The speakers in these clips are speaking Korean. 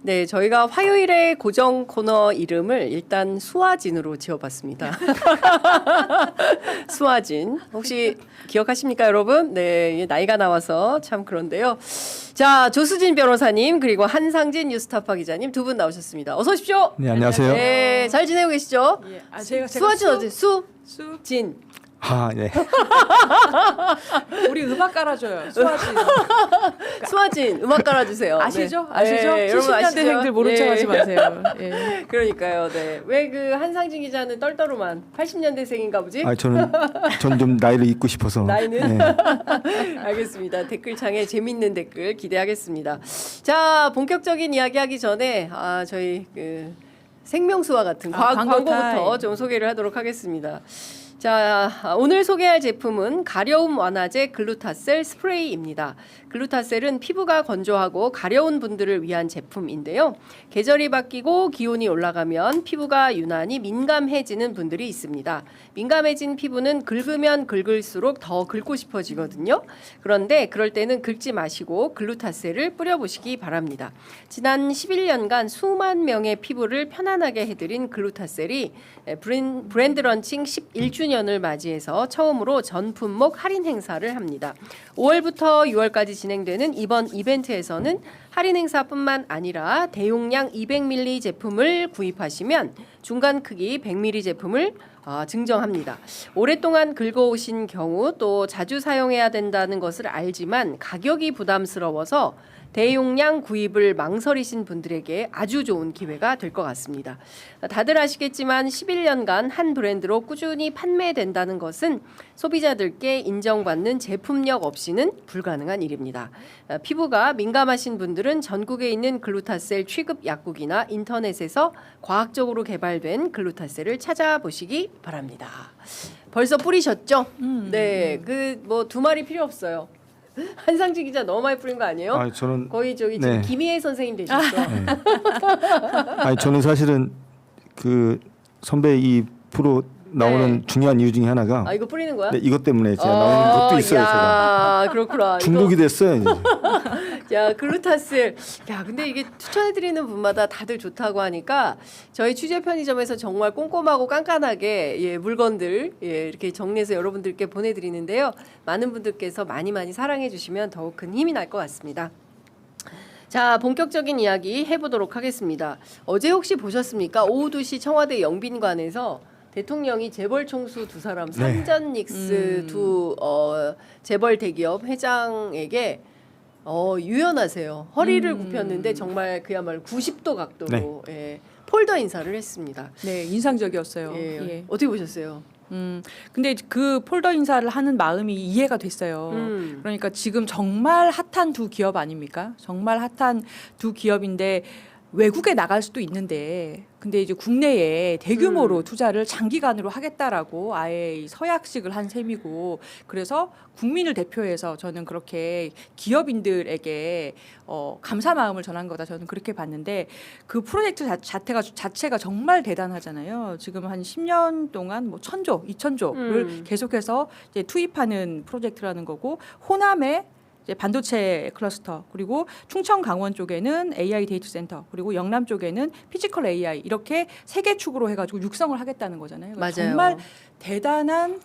네, 저희가 화요일에 고정 코너 이름을 일단 수아진으로 지어봤습니다. 수아진. 혹시 기억하십니까, 여러분? 네, 나이가 나와서 참 그런데요. 자, 조수진 변호사님 그리고 한상진 뉴스타파 기자님 두 분 나오셨습니다. 어서 오십시오. 네, 안녕하세요. 네, 잘 지내고 계시죠? 예. 제가 수아진 어디? 수 진. 아, 네. 우리 음악 깔아줘요. 수아진. 수아진 음악 깔아주세요. 아시죠? 네. 아시죠? 네, 여러분 70년대생들 모른 예. 척하지 마세요. 예. 그러니까요. 네. 왜 그 한상진 기자는 떨떠름한 80년대생인가 보지? 아, 저는 좀 나이를 잊고 싶어서. 나이는? 네. 알겠습니다. 댓글창에 재밌는 댓글 기대하겠습니다. 자, 본격적인 이야기하기 전에 저희 그 생명수와 같은 광고 광고부터 타임. 좀 소개를 하도록 하겠습니다. 자, 오늘 소개할 제품은 가려움 완화제 글루타셀 스프레이입니다. 글루타셀은 피부가 건조하고 가려운 분들을 위한 제품인데요. 계절이 바뀌고 기온이 올라가면 피부가 유난히 민감해지는 분들이 있습니다. 민감해진 피부는 긁으면 긁을수록 더 긁고 싶어지거든요. 그런데 그럴 때는 긁지 마시고 글루타셀을 뿌려보시기 바랍니다. 지난 11년간 수만 명의 피부를 편안하게 해드린 글루타셀이 브랜드 런칭 11주년을 맞이해서 처음으로 전 품목 할인 행사를 합니다. 5월부터 6월까지 진행되는 이번 이벤트에서는 할인 행사뿐만 아니라 대용량 200ml 제품을 구입하시면 중간 크기 100ml 제품을 증정합니다. 오랫동안 긁어오신 경우 또 자주 사용해야 된다는 것을 알지만 가격이 부담스러워서 대용량 구입을 망설이신 분들에게 아주 좋은 기회가 될 것 같습니다. 다들 아시겠지만 11년간 한 브랜드로 꾸준히 판매된다는 것은 소비자들께 인정받는 제품력 없이는 불가능한 일입니다. 피부가 민감하신 분들은 전국에 있는 글루타셀 취급 약국이나 인터넷에서 과학적으로 개발된 글루타셀을 찾아보시기 바랍니다. 벌써 뿌리셨죠? 네, 그 뭐 두 마리 필요 없어요. 한상진 기자 너무 많이 뿌린 거 아니에요? 아, 저는 거의 저기 지금 네. 김희애 선생님 되셨어. 네. 아니, 저는 사실은 그 선배 이 프로 나오는 네. 중요한 이유 중에 하나가 이거 뿌리는 거야? 네, 이것 때문에 제가 나오는 것도 있어요, 제가. 야, 그렇구나. 중독이 됐어요, 이제. 야, 글루타셀. 야, 근데 이게 추천해드리는 분마다 다들 좋다고 하니까 저희 취재 편의점에서 정말 꼼꼼하고 깐깐하게 물건들 이렇게 정리해서 여러분들께 보내드리는데요. 많은 분들께서 많이 사랑해주시면 더욱 큰 힘이 날 것 같습니다. 자, 본격적인 이야기 해보도록 하겠습니다. 어제 혹시 보셨습니까? 오후 2시 청와대 영빈관에서 대통령이 재벌 총수 두 사람, 네. 삼전닉스 두 재벌 대기업 회장에게 유연하세요. 허리를 굽혔는데 정말 그야말로 90도 각도로 폴더 인사를 했습니다. 네, 인상적이었어요. 예. 예. 어떻게 보셨어요? 근데 그 폴더 인사를 하는 마음이 이해가 됐어요. 그러니까 지금 정말 핫한 두 기업 아닙니까? 정말 핫한 두 기업인데 외국에 나갈 수도 있는데 근데 이제 국내에 대규모로 투자를 장기간으로 하겠다라고 아예 이 서약식을 한 셈이고 그래서 국민을 대표해서 저는 그렇게 기업인들에게 감사 마음을 전한 거다 저는 그렇게 봤는데 그 프로젝트 자체가 정말 대단하잖아요. 지금 한 10년 동안 뭐 1,000조, 2,000조를 계속해서 이제 투입하는 프로젝트라는 거고 호남에 반도체 클러스터 그리고 충청 강원 쪽에는 AI 데이터 센터 그리고 영남 쪽에는 피지컬 AI 이렇게 세 개 축으로 해가지고 육성을 하겠다는 거잖아요. 맞아요. 정말 대단한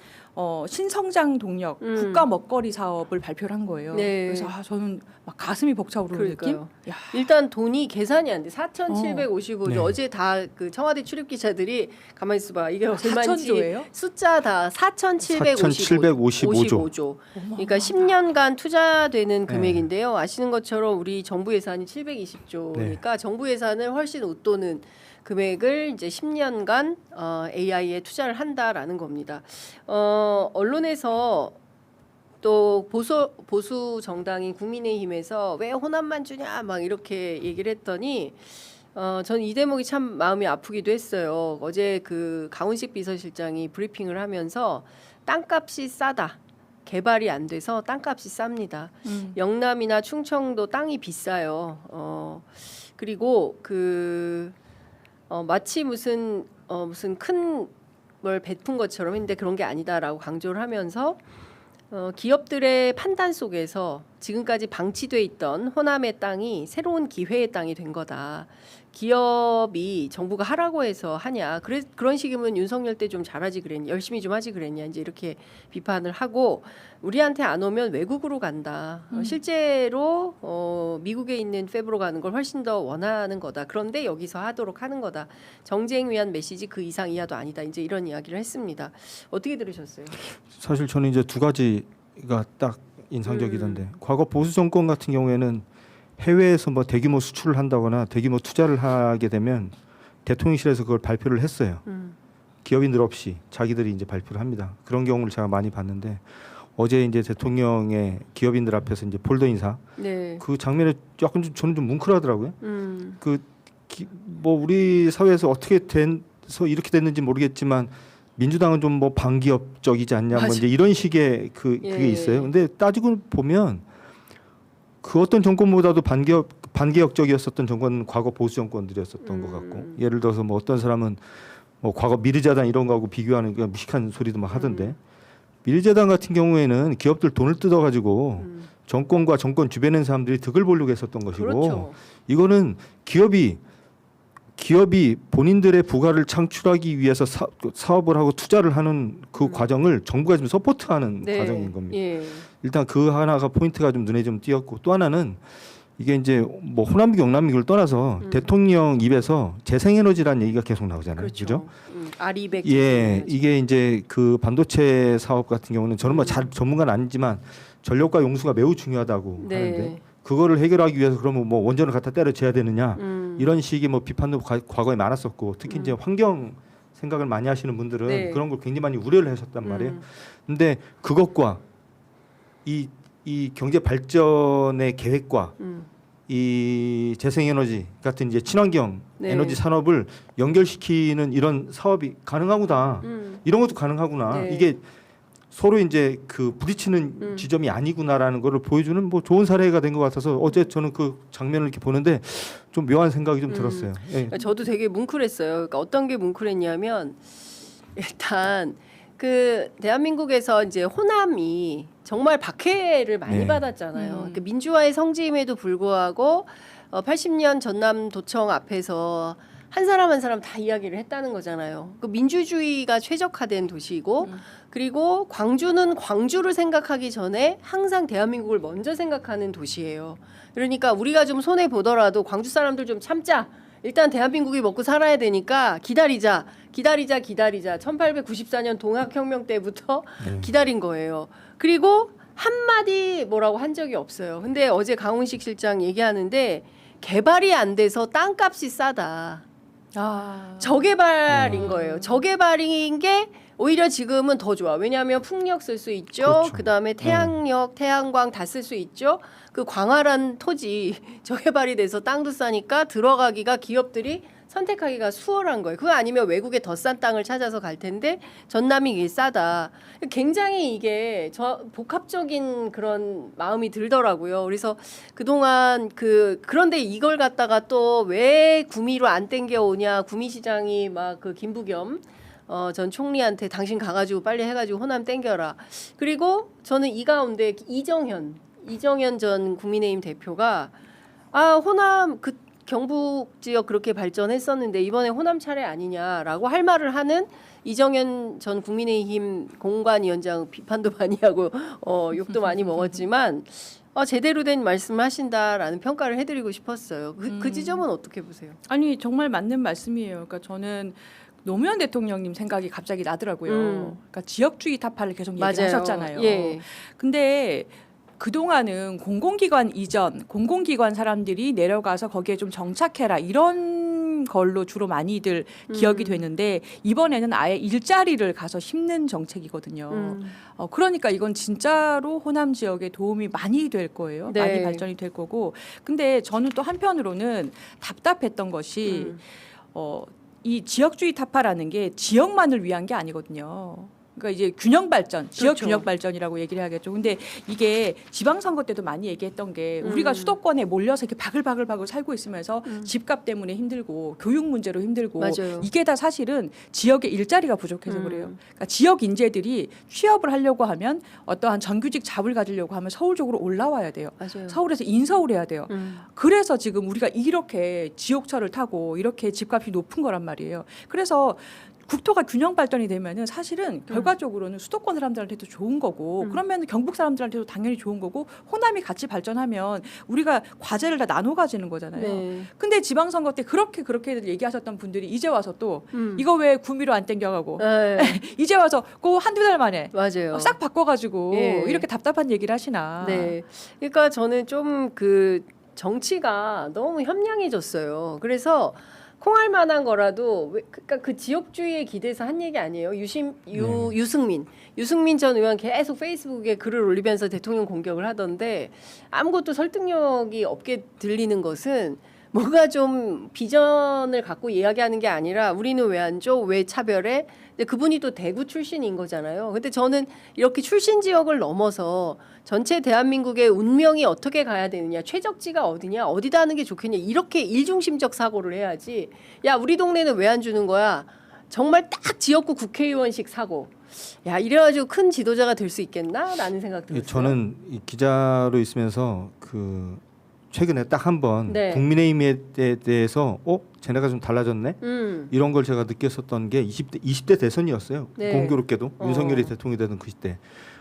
신성장 동력 국가 먹거리 사업을 발표를 한 거예요. 네. 그래서 저는 막 가슴이 벅차오르는 느낌. 그러니까요. 야. 일단 돈이 계산이 안 돼. 4,755조. 네. 어제 다 그 청와대 출입 기자들이 가만히 있어봐. 이게 얼마인지 4,000조예요? 숫자 다 4,755조. 그러니까 10년간 투자되는 금액인데요. 아시는 것처럼 우리 정부 예산이 720조니까 정부 예산을 훨씬 웃도는 금액을 이제 10년간 AI에 투자를 한다라는 겁니다. 언론에서 또 보수 정당인 국민의힘에서 왜 호남만 주냐 막 이렇게 얘기를 했더니 저는 이 대목이 참 마음이 아프기도 했어요. 어제 그 강훈식 비서실장이 브리핑을 하면서 땅값이 싸다. 개발이 안 돼서 땅값이 쌉니다. 영남이나 충청도 땅이 비싸요. 그리고 마치 무슨 큰 뭘 베푼 것처럼 했는데 그런 게 아니다라고 강조를 하면서 기업들의 판단 속에서 지금까지 방치돼 있던 호남의 땅이 새로운 기회의 땅이 된 거다. 기업이 정부가 하라고 해서 하냐. 그런 식이면 윤석열 때 좀 잘하지 그랬냐. 열심히 좀 하지 그랬냐. 이제 이렇게 비판을 하고 우리한테 안 오면 외국으로 간다. 실제로 미국에 있는 팹으로 가는 걸 훨씬 더 원하는 거다. 그런데 여기서 하도록 하는 거다. 정쟁 위한 메시지 그 이상 이하도 아니다. 이제 이런 이야기를 했습니다. 어떻게 들으셨어요? 사실 저는 이제 두 가지가 딱 인상적이던데 과거 보수 정권 같은 경우에는 해외에서 뭐 대규모 수출을 한다거나 대규모 투자를 하게 되면 대통령실에서 그걸 발표를 했어요. 기업인들 없이 자기들이 이제 발표를 합니다. 그런 경우를 제가 많이 봤는데 어제 이제 대통령의 기업인들 앞에서 이제 폴더 인사 네. 그 장면에 약간 저는 좀 뭉클하더라고요. 뭐 우리 사회에서 어떻게 돼서 이렇게 됐는지 모르겠지만 민주당은 좀 뭐 반기업적이지 않냐 뭐 이제 이런 식의 그게 있어요. 근데 따지고 보면 그 어떤 정권보다도 반개혁적이었었던 정권은 과거 보수 정권들이었었던 것 같고 예를 들어서 뭐 어떤 사람은 뭐 과거 미르재단 이런 거하고 비교하는 그 무식한 소리도 막 하던데 미르재단 같은 경우에는 기업들 돈을 뜯어가지고 정권과 정권 주변에 있는 사람들이 득을 보려고 했었던 것이고 그렇죠. 이거는 기업이 본인들의 부가를 창출하기 위해서 사업을 하고 투자를 하는 그 과정을 정부가 좀 서포트하는 네. 과정인 겁니다. 예. 일단 그 하나가 포인트가 좀 눈에 좀 띄었고 또 하나는 이게 이제 뭐 호남비 경남비를 떠나서 대통령 입에서 재생에너지라는 얘기가 계속 나오잖아요. 그렇죠. 아리백. 예, 이게 이제 그 반도체 사업 같은 경우는 저는 뭐 잘 전문가는 아니지만 전력과 용수가 매우 중요하다고 네. 하는데 그거를 해결하기 위해서 그러면 뭐 원전을 갖다 때려줘야 되느냐 이런 식의 뭐 비판도 과거에 많았었고 특히 이제 환경 생각을 많이 하시는 분들은 네. 그런 걸 굉장히 많이 우려를 하셨단 말이에요. 근데 그것과 이 경제 발전의 계획과 이 재생에너지 같은 이제 친환경 네. 에너지 산업을 연결시키는 이런 사업이 가능하구나. 이런 것도 가능하구나. 네. 이게 서로 이제 그 부딪히는 지점이 아니구나라는 거를 보여주는 뭐 좋은 사례가 된 것 같아서 어제 저는 그 장면을 이렇게 보는데 좀 묘한 생각이 좀 들었어요. 예. 저도 되게 뭉클했어요. 그러니까 어떤 게 뭉클했냐면 일단 그 대한민국에서 이제 호남이 정말 박해를 많이 네. 받았잖아요. 그 민주화의 성지임에도 불구하고 80년 전남도청 앞에서 한 사람 한 사람 다 이야기를 했다는 거잖아요. 그 민주주의가 최적화된 도시이고 그리고 광주는 광주를 생각하기 전에 항상 대한민국을 먼저 생각하는 도시예요. 그러니까 우리가 좀 손해 보더라도 광주 사람들 좀 참자. 일단 대한민국이 먹고 살아야 되니까 기다리자. 1894년 동학혁명 때부터 기다린 거예요. 그리고 한마디 뭐라고 한 적이 없어요. 근데 어제 강훈식 실장 얘기하는데 개발이 안 돼서 땅값이 싸다. 저개발인 거예요. 저개발인 게 오히려 지금은 더 좋아. 왜냐하면 풍력 쓸 수 있죠. 그렇죠. 그다음에 태양력, 태양광 다 쓸 수 있죠. 그 광활한 토지 저개발이 돼서 땅도 싸니까 들어가기가 기업들이 선택하기가 수월한 거예요. 그거 아니면 외국에 더 싼 땅을 찾아서 갈 텐데 전남이 이게 싸다. 굉장히 이게 복합적인 그런 마음이 들더라고요. 그래서 그동안 그런데 이걸 갖다가 또 왜 구미로 안 땡겨오냐. 구미시장이 막 그 김부겸 전 총리한테 당신 가가지고 빨리 해가지고 호남 땡겨라. 그리고 저는 이 가운데 이정현 전 국민의힘 대표가 호남 경북 지역 그렇게 발전했었는데 이번에 호남 차례 아니냐라고 할 말을 하는 이정현 전 국민의힘 공관위원장 비판도 많이 하고 욕도 많이 먹었지만 제대로 된 말씀을 하신다라는 평가를 해드리고 싶었어요. 그 지점은 어떻게 보세요? 아니 정말 맞는 말씀이에요. 그러니까 저는 노무현 대통령님 생각이 갑자기 나더라고요. 그러니까 지역주의 타파를 계속 얘기하셨잖아요. 예. 근데 그동안은 공공기관 이전, 공공기관 사람들이 내려가서 거기에 좀 정착해라 이런 걸로 주로 많이들 기억이 되는데 이번에는 아예 일자리를 가서 심는 정책이거든요. 그러니까 이건 진짜로 호남 지역에 도움이 많이 될 거예요. 네. 많이 발전이 될 거고. 근데 저는 또 한편으로는 답답했던 것이 이 지역주의 타파라는 게 지역만을 위한 게 아니거든요. 그러니까 이제 균형 발전, 지역 그렇죠. 균형 발전이라고 얘기를 해야겠죠. 근데 이게 지방선거 때도 많이 얘기했던 게 우리가 수도권에 몰려서 이렇게 바글바글 살고 있으면서 집값 때문에 힘들고 교육 문제로 힘들고 맞아요. 이게 다 사실은 지역에 일자리가 부족해서 그래요. 그러니까 지역 인재들이 취업을 하려고 하면 어떠한 정규직 잡을 가지려고 하면 서울 쪽으로 올라와야 돼요. 맞아요. 서울에서 인서울해야 돼요. 그래서 지금 우리가 이렇게 지옥철을 타고 이렇게 집값이 높은 거란 말이에요. 그래서 국토가 균형 발전이 되면은 사실은 결과적으로는 수도권 사람들한테도 좋은 거고 그러면 경북 사람들한테도 당연히 좋은 거고 호남이 같이 발전하면 우리가 과제를 다 나눠 가지는 거잖아요. 네. 근데 지방선거 때 그렇게 얘기하셨던 분들이 이제 와서 또 이거 왜 구미로 안 땡겨가고 네. 이제 와서 그 한두 달 만에 맞아요. 싹 바꿔가지고 예. 이렇게 답답한 얘기를 하시나. 네. 그러니까 저는 좀 그 정치가 너무 현명해졌어요. 그래서 콩할 만한 거라도 그러니까 그 지역주의에 기대서 한 얘기 아니에요. 유승민 전 의원 계속 페이스북에 글을 올리면서 대통령 공격을 하던데 아무것도 설득력이 없게 들리는 것은 뭔가 좀 비전을 갖고 이야기하는 게 아니라 우리는 왜 안 줘? 왜 차별해? 근데 그분이 또 대구 출신인 거잖아요. 근데 저는 이렇게 출신 지역을 넘어서 전체 대한민국의 운명이 어떻게 가야 되느냐, 최적지가 어디냐, 어디다 하는 게 좋겠냐, 이렇게 일중심적 사고를 해야지. 야, 우리 동네는 왜 안 주는 거야? 정말 딱 지역구 국회의원식 사고. 야, 이래가지고 큰 지도자가 될 수 있겠나라는 생각 들었어요. 저는 이 기자로 있으면서 그 최근에 딱 한 번 네. 국민의힘에 대해서 쟤네가 좀 달라졌네 이런 걸 제가 느꼈었던 게 20대 대선이었어요. 네. 공교롭게도 윤석열이 대통령이 되던 그 시대.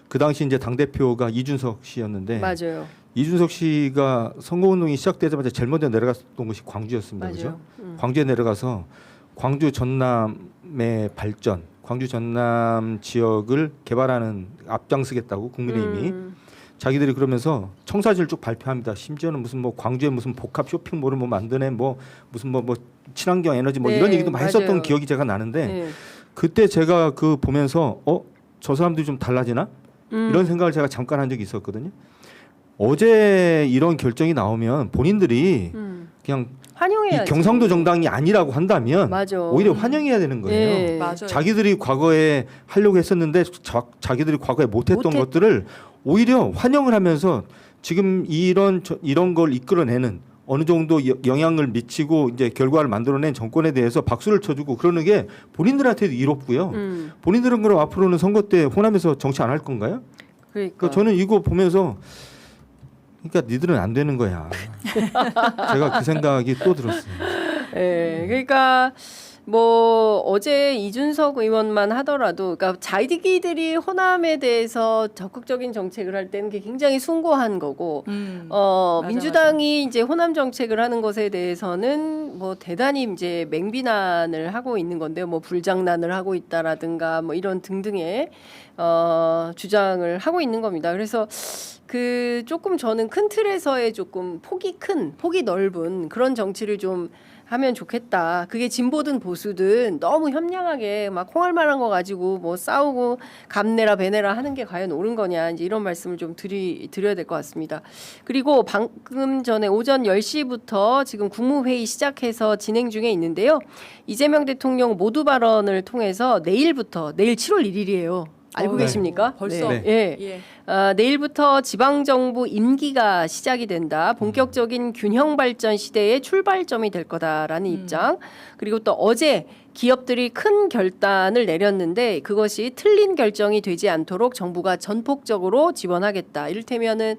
그 당시 이제 당 대표가 이준석 씨였는데 맞아요. 이준석 씨가 선거운동이 시작되자마자 제일 먼저 내려갔던 곳이 광주였습니다. 맞아요. 그죠? 광주에 내려가서 광주 전남의 발전, 광주 전남 지역을 개발하는 앞장서겠다고 국민의힘이 자기들이 그러면서 청사진을 쭉 발표합니다. 심지어는 무슨 뭐 광주에 무슨 복합 쇼핑몰을 뭐 만드네, 뭐 무슨 뭐 친환경 에너지 뭐 네, 이런 얘기도 많이 맞아요. 했었던 기억이 제가 나는데 네. 그때 제가 그 보면서 저 사람들이 좀 달라지나 이런 생각을 제가 잠깐 한 적이 있었거든요. 어제 이런 결정이 나오면 본인들이 그냥 이 환영해야죠. 경상도 정당이 아니라고 한다면 맞아. 오히려 환영해야 되는 거예요. 네. 맞아요. 자기들이 과거에 하려고 했었는데 자기들이 과거에 못했던 것들을 오히려 환영을 하면서 지금 이런 걸 이끌어내는 어느 정도 영향을 미치고 이제 결과를 만들어낸 정권에 대해서 박수를 쳐주고 그러는 게 본인들한테도 이롭고요. 본인들은 그럼 앞으로는 선거 때 호남에서 정치 안 할 건가요? 그러니까 저는 이거 보면서 그러니까 니들은 안 되는 거야. 제가 그 생각이 또 들었어요. 예, 그러니까 뭐 어제 이준석 의원만 하더라도, 그러니까 자기들이 호남에 대해서 적극적인 정책을 할 때는 그게 굉장히 숭고한 거고, 맞아, 민주당이 이제 호남 정책을 하는 것에 대해서는 뭐 대단히 이제 맹비난을 하고 있는 건데요. 뭐 불장난을 하고 있다라든가 뭐 이런 등등의 주장을 하고 있는 겁니다. 그래서 그 조금 저는 큰 틀에서의 조금 폭이 넓은 그런 정치를 좀 하면 좋겠다. 그게 진보든 보수든 너무 현명하게 막 콩할 만한 거 가지고 뭐 싸우고 감내라 배내라 하는 게 과연 옳은 거냐, 이제 이런 말씀을 좀 드려야 될 것 같습니다. 그리고 방금 전에 오전 10시부터 지금 국무회의 시작해서 진행 중에 있는데요. 이재명 대통령 모두 발언을 통해서 내일 7월 1일이에요. 알고 네. 계십니까? 벌써? 네. 예. 예. 내일부터 지방정부 임기가 시작이 된다. 본격적인 균형 발전 시대의 출발점이 될 거다라는 입장. 그리고 또 어제 기업들이 큰 결단을 내렸는데 그것이 틀린 결정이 되지 않도록 정부가 전폭적으로 지원하겠다. 이를테면은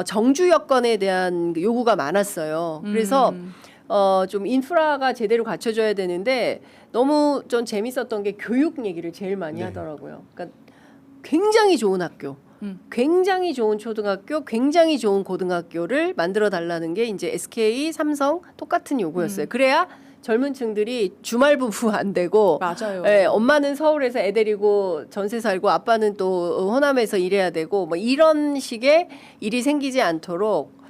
정주 여건에 대한 요구가 많았어요. 그래서 좀 인프라가 제대로 갖춰져야 되는데 너무 좀 재밌었던 게 교육 얘기를 제일 많이 하더라고요. 그러니까 굉장히 좋은 학교, 굉장히 좋은 초등학교, 굉장히 좋은 고등학교를 만들어 달라는 게 이제 SK, 삼성 똑같은 요구였어요. 그래야 젊은 층들이 주말 부부 안 되고, 맞아요. 예, 엄마는 서울에서 애 데리고 전세 살고 아빠는 또 호남에서 일해야 되고 뭐 이런 식의 일이 생기지 않도록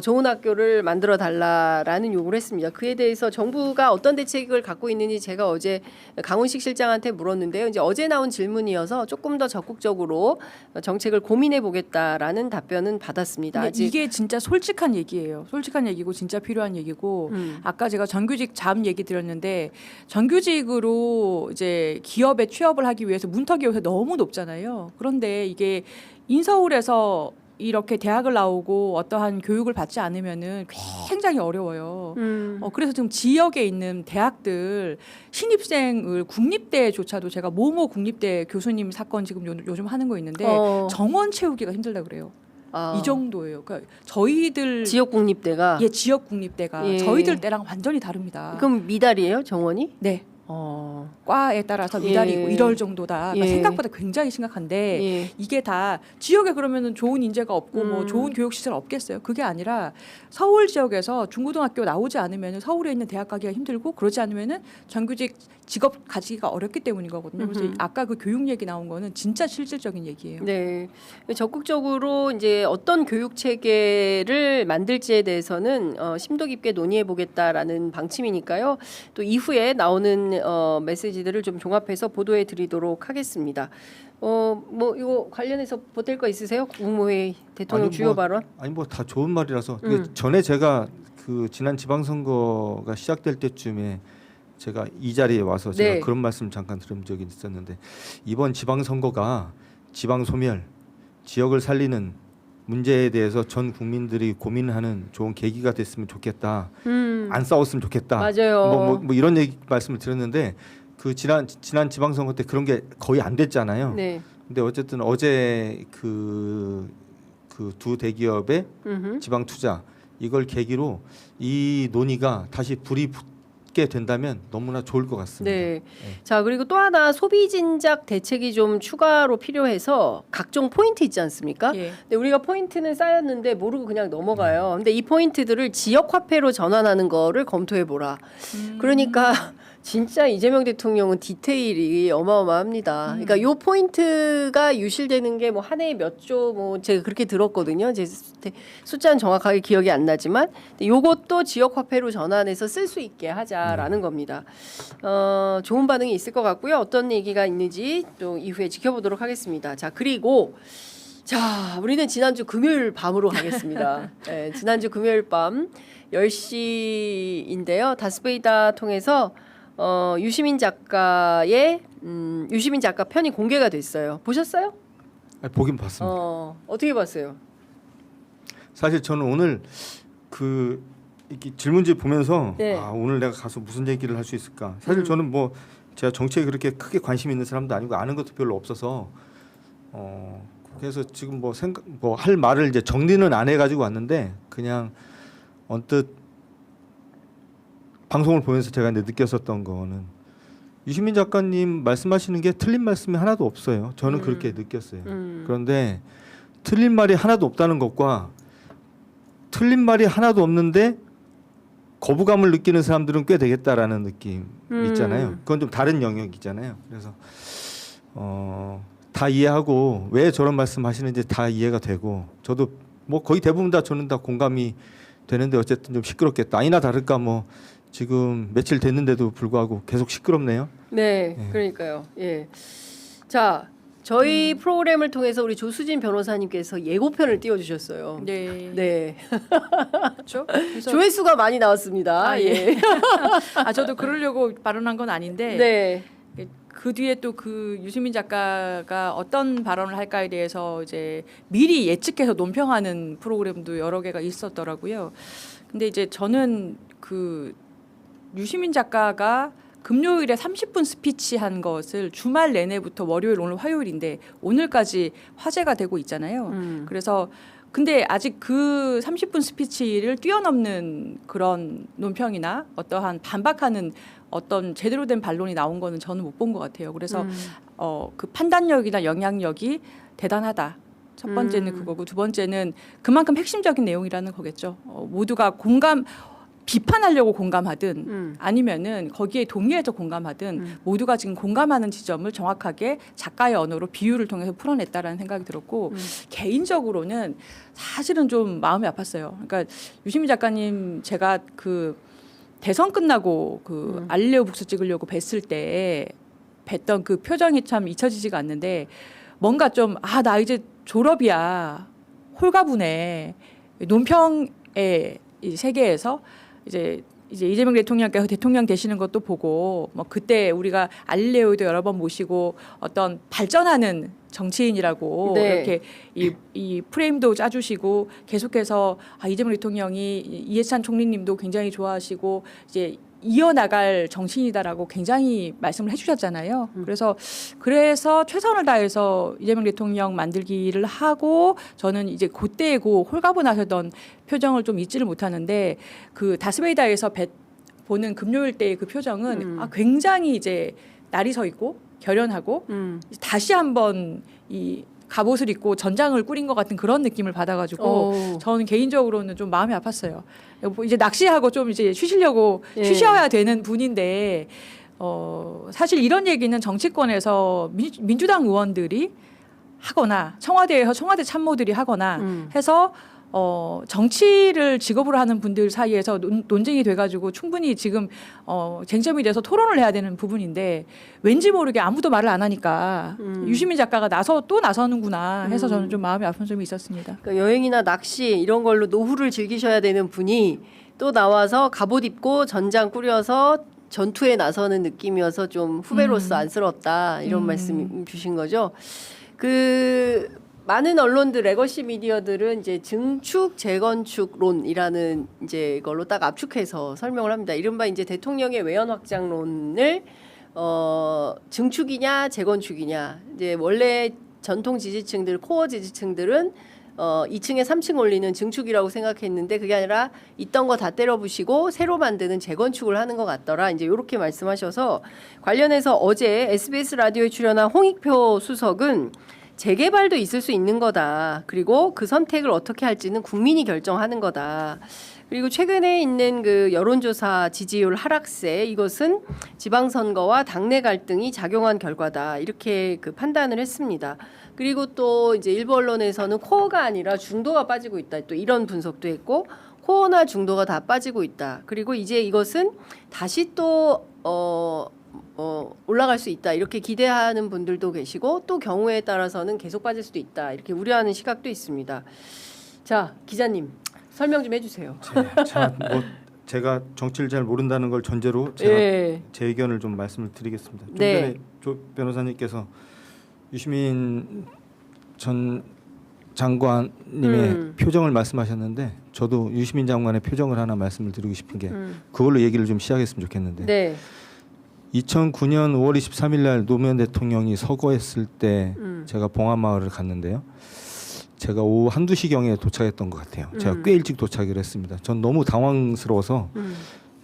좋은 학교를 만들어 달라라는 요구를 했습니다. 그에 대해서 정부가 어떤 대책을 갖고 있는지 제가 어제 강훈식 실장한테 물었는데요. 이제 어제 나온 질문이어서 조금 더 적극적으로 정책을 고민해 보겠다라는 답변은 받았습니다. 근데 아직 이게 진짜 솔직한 얘기예요. 솔직한 얘기고 진짜 필요한 얘기고 아까 제가 정규직 잡 얘기 드렸는데 정규직으로 이제 기업에 취업을 하기 위해서 문턱이 요새 너무 높잖아요. 그런데 이게 인서울에서 이렇게 대학을 나오고 어떠한 교육을 받지 않으면은 굉장히 어려워요. 그래서 지금 지역에 있는 대학들 신입생을 국립대조차도 제가 모모 국립대 교수님 사건 지금 요즘 하는 거 있는데 정원 채우기가 힘들다 그래요. 이 정도예요. 그러니까 저희들 지역 국립대가 지역 국립대가 예. 저희들 때랑 완전히 다릅니다. 그럼 미달이에요, 정원이? 네. 과에 따라서 미달이고 예. 이럴 정도다. 그러니까 예. 생각보다 굉장히 심각한데 예. 이게 다 지역에 그러면은 좋은 인재가 없고 뭐 좋은 교육 시설 없겠어요. 그게 아니라 서울 지역에서 중고등학교 나오지 않으면 서울에 있는 대학 가기가 힘들고 그러지 않으면은 정규직 직업 가지기가 어렵기 때문인 거거든요. 그래서 아까 그 교육 얘기 나온 거는 진짜 실질적인 얘기예요. 네, 적극적으로 이제 어떤 교육 체계를 만들지에 대해서는 심도 깊게 논의해 보겠다라는 방침이니까요. 또 이후에 나오는 메시지들을 좀 종합해서 보도해 드리도록 하겠습니다. 뭐 이거 관련해서 보탤 거 있으세요? 국무회의 대통령 주요 발언? 아니 뭐 다 좋은 말이라서 전에 제가 그 지난 지방선거가 시작될 때쯤에 제가 이 자리에 와서 제가 네. 그런 말씀 잠깐 들은 적이 있었는데 이번 지방선거가 지방 소멸, 지역을 살리는 문제에 대해서 전 국민들이 고민하는 좋은 계기가 됐으면 좋겠다. 안 싸웠으면 좋겠다. 맞아요. 뭐 이런 얘기 말씀을 드렸는데 그 지난 지방선거 때 그런 게 거의 안 됐잖아요. 네. 근데 어쨌든 어제 그 두 대기업의 지방 투자 이걸 계기로 이 논의가 다시 불이 붙게 된다면 너무나 좋을 것 같습니다. 네. 자, 그리고 또 하나 소비 진작 대책이 좀 추가로 필요해서 각종 포인트 있지 않습니까? 예. 근데 우리가 포인트는 쌓였는데 모르고 그냥 넘어가요. 근데 이 포인트들을 지역 화폐로 전환하는 거를 검토해 보라. 그러니까 진짜 이재명 대통령은 디테일이 어마어마합니다. 그러니까 요 포인트가 유실되는 게 뭐 한 해에 몇 조 뭐 제가 그렇게 들었거든요. 제 숫자는 정확하게 기억이 안 나지만 요것도 지역 화폐로 전환해서 쓸 수 있게 하자라는 겁니다. 좋은 반응이 있을 것 같고요. 어떤 얘기가 있는지 또 이후에 지켜보도록 하겠습니다. 자, 그리고 자, 우리는 지난주 금요일 밤으로 가겠습니다. 네, 지난주 금요일 밤 10시인데요. 다스베이다 통해서 유시민 작가의 유시민 작가 편이 공개가 됐어요. 보셨어요? 아니, 보긴 봤습니다. 어떻게 봤어요? 사실 저는 오늘 그 이렇게 질문지 보면서 네. 오늘 내가 가서 무슨 얘기를 할 수 있을까? 사실 저는 뭐 제가 정치에 그렇게 크게 관심 있는 사람도 아니고 아는 것도 별로 없어서 그래서 지금 뭐 할 말을 이제 정리는 안 해가지고 왔는데 그냥 언뜻 방송을 보면서 제가 이제 느꼈었던 거는 유시민 작가님 말씀하시는 게 틀린 말씀이 하나도 없어요. 저는 그렇게 느꼈어요. 그런데 틀린 말이 하나도 없다는 것과 틀린 말이 하나도 없는데 거부감을 느끼는 사람들은 꽤 되겠다라는 느낌 있잖아요. 그건 좀 다른 영역이잖아요. 그래서 다 이해하고 왜 저런 말씀하시는지 다 이해가 되고 저도 뭐 거의 대부분 다 저는 다 공감이 되는데 어쨌든 좀 시끄럽겠다. 아니나 다를까 뭐 지금 며칠 됐는데도 불구하고 계속 시끄럽네요. 네, 그러니까요. 예. 자, 저희 프로그램을 통해서 우리 조수진 변호사님께서 예고편을 띄워주셨어요. 네. 네. 그렇죠? 그래서 조회수가 많이 나왔습니다. 예. 저도 그러려고 발언한 건 아닌데 네. 그 뒤에 또 그 유시민 작가가 어떤 발언을 할까에 대해서 이제 미리 예측해서 논평하는 프로그램도 여러 개가 있었더라고요. 근데 이제 저는 그 유시민 작가가 금요일에 30분 스피치한 것을 주말 내내부터 월요일 오늘 화요일인데 오늘까지 화제가 되고 있잖아요. 그래서 근데 아직 그 30분 스피치를 뛰어넘는 그런 논평이나 어떠한 반박하는 어떤 제대로 된 반론이 나온 거는 저는 못 본 것 같아요. 그래서 그 판단력이나 영향력이 대단하다. 첫 번째는 그거고 두 번째는 그만큼 핵심적인 내용이라는 거겠죠. 모두가 비판하려고 공감하든 아니면은 거기에 동의해서 공감하든 모두가 지금 공감하는 지점을 정확하게 작가의 언어로 비유를 통해서 풀어냈다라는 생각이 들었고 개인적으로는 사실은 좀 마음이 아팠어요. 그러니까 유시민 작가님 제가 그 대선 끝나고 그 알릴레오 북스 찍으려고 뵀을 때 뵀던 그 표정이 참 잊혀지지가 않는데 뭔가 좀 나 이제 졸업이야 홀가분해 논평의 이 세계에서 이제 이재명 대통령께서 대통령 되시는 것도 보고 뭐 그때 우리가 알릴레오도 여러 번 모시고 어떤 발전하는 정치인이라고 네. 이렇게 이 프레임도 짜주시고 계속해서 이재명 대통령이 이해찬 총리님도 굉장히 좋아하시고 이제 이어나갈 정치인이다라고 굉장히 말씀을 해주셨잖아요. 그래서 최선을 다해서 이재명 대통령 만들기를 하고 저는 이제 그때 그 홀가분하셨던 표정을 좀 잊지를 못하는데 그 다스베이다에서 보는 금요일 때의 그 표정은 굉장히 이제 날이 서 있고 결연하고 다시 한번 이 갑옷을 입고 전장을 꾸린 것 같은 그런 느낌을 받아가지고 저는 개인적으로는 좀 마음이 아팠어요. 이제 낚시하고 좀 이제 쉬시려고 쉬셔야 되는 분인데 사실 이런 얘기는 정치권에서 민주당 의원들이 하거나 청와대에서 청와대 참모들이 하거나 해서 정치를 직업으로 하는 분들 사이에서 논쟁이 돼가지고 충분히 지금 쟁점이 돼서 토론을 해야 되는 부분인데 왠지 모르게 아무도 말을 안 하니까 유시민 작가가 또 나서는구나 해서 저는 좀 마음이 아픈 점이 있었습니다. 그러니까 여행이나 낚시 이런 걸로 노후를 즐기셔야 되는 분이 또 나와서 갑옷 입고 전장 꾸려서 전투에 나서는 느낌이어서 좀 후배로서 안쓰럽다 이런 말씀 주신 거죠. 많은 언론들 레거시 미디어들은 이제 증축 재건축론이라는 이제 걸로 딱 압축해서 설명을 합니다. 이른바 이제 대통령의 외연 확장론을 증축이냐 재건축이냐 이제 원래 전통 지지층들 코어 지지층들은 2층에 3층 올리는 증축이라고 생각했는데 그게 아니라 있던 거 다 때려 부시고 새로 만드는 재건축을 하는 것 같더라. 이제 이렇게 말씀하셔서 관련해서 어제 SBS 라디오에 출연한 홍익표 수석은 재개발도 있을 수 있는 거다. 그리고 그 선택을 어떻게 할지는 국민이 결정하는 거다. 그리고 최근에 있는 그 여론조사 지지율 하락세 이것은 지방선거와 당내 갈등이 작용한 결과다. 이렇게 그 판단을 했습니다. 그리고 또 이제 일부 언론에서는 코어가 아니라 중도가 빠지고 있다. 또 이런 분석도 했고 코어나 중도가 다 빠지고 있다. 그리고 이제 이것은 다시 또 올라갈 수 있다 이렇게 기대하는 분들도 계시고 또 경우에 따라서는 계속 빠질 수도 있다 이렇게 우려하는 시각도 있습니다. 자 기자님 설명 좀 해주세요. 제가 정치를 잘 모른다는 걸 전제로 제가 제 의견을 좀 말씀을 드리겠습니다. 좀 전에 조 변호사님께서 유시민 전 장관님의 표정을 말씀하셨는데 저도 유시민 장관의 표정을 하나 말씀을 드리고 싶은 게 그걸로 얘기를 좀 시작했으면 좋겠는데 2009년 5월 23일 날 노무현 대통령이 서거했을 때 제가 봉화마을을 갔는데요. 제가 오후 1~2시경에 도착했던 것 같아요. 제가 꽤 일찍 도착을 했습니다. 전 너무 당황스러워서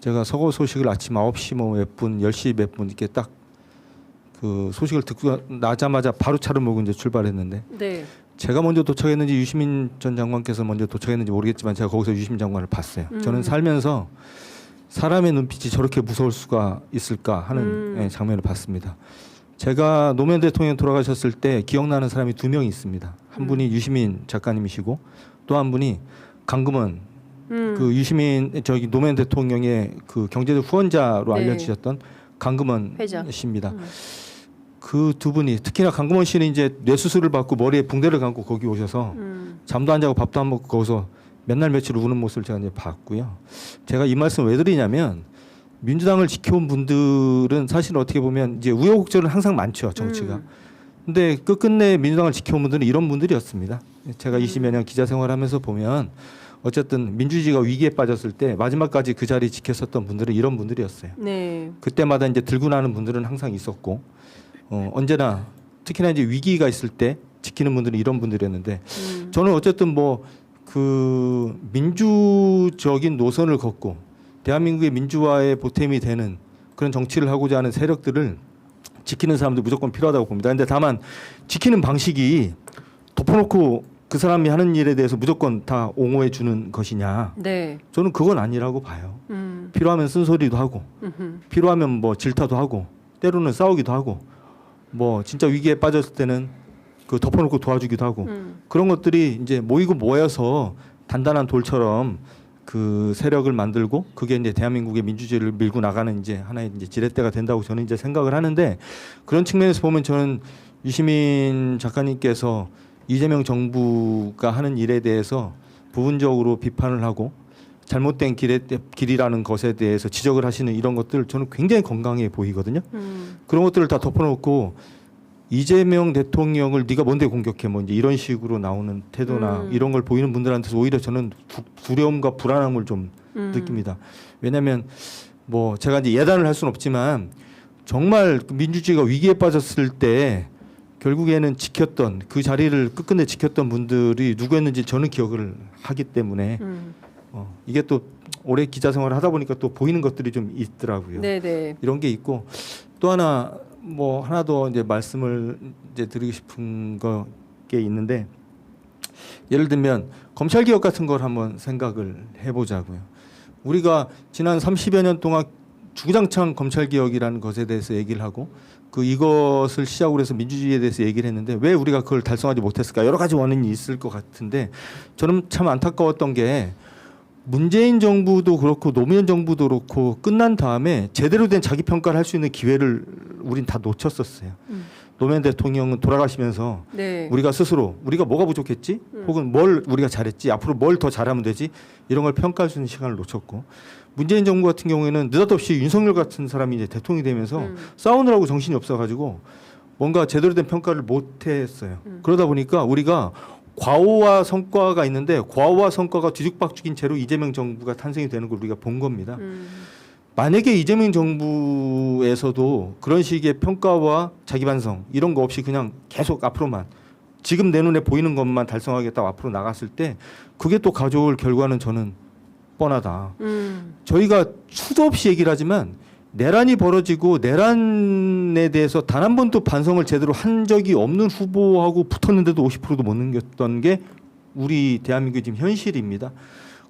제가 서거 소식을 아침 9시 몇 분, 10시 몇 분 이렇게 딱 그 소식을 듣고 나자마자 바로 차를 몰고 이제 출발했는데 제가 먼저 도착했는지 유시민 전 장관께서 먼저 도착했는지 모르겠지만 제가 거기서 유시민 장관을 봤어요. 저는 살면서 사람의 눈빛이 저렇게 무서울 수가 있을까 하는 장면을 봤습니다. 제가 노무현 대통령 돌아가셨을 때 기억나는 사람이 2명이 있습니다. 한 분이 유시민 작가님이시고 또 한 분이 강금원 그 유시민 노무현 대통령의 그 경제적 후원자로 알려지셨던 강금원 씨입니다. 그 두 분이 특히나 강금원 씨는 이제 뇌수술을 받고 머리에 붕대를 감고 거기 오셔서 잠도 안 자고 밥도 안 먹고 거기서 몇 날 며칠 우는 모습을 제가 이제 봤고요. 제가 이 말씀을 왜 드리냐면 민주당을 지켜온 분들은 사실 어떻게 보면 이제 우여곡절은 항상 많죠 정치가. 근데 끝끝내 민주당을 지켜온 분들은 이런 분들이었습니다. 제가 20여 년 기자 생활하면서 보면 어쨌든 민주주의가 위기에 빠졌을 때 마지막까지 그 자리 지켰었던 분들은 이런 분들이었어요. 그때마다 이제 들고 나는 분들은 항상 있었고 언제나 특히나 이제 위기가 있을 때 지키는 분들은 이런 분들이었는데 저는 어쨌든 뭐 그 민주적인 노선을 걷고 대한민국의 민주화의 보탬이 되는 그런 정치를 하고자 하는 세력들을 지키는 사람도 무조건 필요하다고 봅니다. 근데 다만 지키는 방식이 덮어놓고 그 사람이 하는 일에 대해서 무조건 다 옹호해 주는 것이냐? 네. 저는 그건 아니라고 봐요. 필요하면 쓴소리도 하고, 필요하면 뭐 질타도 하고, 때로는 싸우기도 하고, 뭐 진짜 위기에 빠졌을 때는 그 덮어놓고 도와주기도 하고, 그런 것들이 이제 모이고 모여서 단단한 돌처럼 그 세력을 만들고, 그게 이제 대한민국의 민주주의를 밀고 나가는 이제 하나의 이제 지렛대가 된다고 저는 이제 생각을 하는데, 그런 측면에서 보면 저는 유시민 작가님께서 이재명 정부가 하는 일에 대해서 부분적으로 비판을 하고 잘못된 길이라는 것에 대해서 지적을 하시는 이런 것들 저는 굉장히 건강해 보이거든요. 그런 것들을 다 덮어놓고 이재명 대통령을 네가 뭔데 공격해 뭐 이제 이런 식으로 나오는 태도나 이런 걸 보이는 분들한테서 오히려 저는 두려움과 불안함을 좀 느낍니다. 왜냐하면 뭐 제가 이제 예단을 할 수는 없지만 정말 민주주의가 위기에 빠졌을 때 결국에는 지켰던 그 자리를 끝끝내 지켰던 분들이 누구였는지 저는 기억을 하기 때문에 이게 또 오래 기자 생활을 하다 보니까 또 보이는 것들이 좀 있더라고요. 네네. 이런 게 있고 또 하나 뭐 하나 더 이제 말씀을 이제 드리고 싶은 게 있는데 예를 들면 검찰 개혁 같은 걸 한번 생각을 해보자고요. 우리가 지난 30여 년 동안 주구장창 검찰 개혁이라는 것에 대해서 얘기를 하고 이것을 시작으로 해서 민주주의에 대해서 얘기를 했는데 왜 우리가 그걸 달성하지 못했을까? 여러 가지 원인이 있을 것 같은데 저는 참 안타까웠던 게 문재인 정부도 그렇고 노무현 정부도 그렇고 끝난 다음에 제대로 된 자기 평가를 할 수 있는 기회를 우린 다 놓쳤었어요. 노무현 대통령은 돌아가시면서 네. 우리가 스스로 우리가 뭐가 부족했지? 혹은 뭘 우리가 잘했지? 앞으로 뭘 더 잘하면 되지? 이런 걸 평가할 수 있는 시간을 놓쳤고 문재인 정부 같은 경우에는 느닷없이 윤석열 같은 사람이 이제 대통령이 되면서 싸우느라고 정신이 없어가지고 뭔가 제대로 된 평가를 못했어요. 그러다 보니까 우리가 과오와 성과가 있는데 과오와 성과가 뒤죽박죽인 채로 이재명 정부가 탄생이 되는 걸 우리가 본 겁니다. 만약에 이재명 정부에서도 그런 식의 평가와 자기 반성 이런 거 없이 그냥 계속 앞으로만 지금 내 눈에 보이는 것만 달성하겠다고 앞으로 나갔을 때 그게 또 가져올 결과는 저는 뻔하다. 저희가 수도 없이 얘기를 하지만 내란이 벌어지고 내란에 대해서 단 한 번도 반성을 제대로 한 적이 없는 후보하고 붙었는데도 50%도 못 넘겼던 게 우리 대한민국의 지금 현실입니다.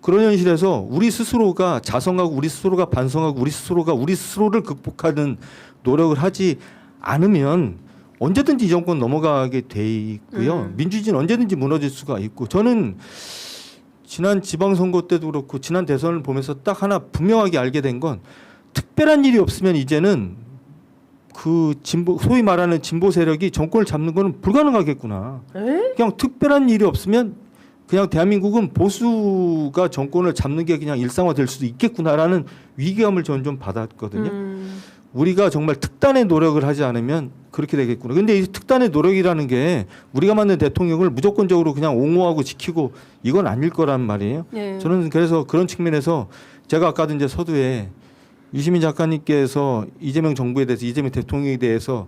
그런 현실에서 우리 스스로가 자성하고 우리 스스로가 반성하고 우리 스스로가 우리 스스로를 극복하는 노력을 하지 않으면 언제든지 이 정권 넘어가게 돼 있고요. 민주주의는 언제든지 무너질 수가 있고 저는 지난 지방선거 때도 그렇고 지난 대선을 보면서 딱 하나 분명하게 알게 된 건 특별한 일이 없으면 이제는 그 진보 소위 말하는 진보 세력이 정권을 잡는 거는 불가능하겠구나. 그냥 특별한 일이 없으면 그냥 대한민국은 보수가 정권을 잡는 게 그냥 일상화될 수도 있겠구나라는 위기감을 저는 좀 받았거든요. 우리가 정말 특단의 노력을 하지 않으면 그렇게 되겠구나. 근데 이 특단의 노력이라는 게 우리가 만든 대통령을 무조건적으로 그냥 옹호하고 지키고 이건 아닐 거란 말이에요. 네. 저는 그래서 그런 측면에서 제가 아까도 이제 서두에 유시민 작가님께서 이재명 정부에 대해서 이재명 대통령에 대해서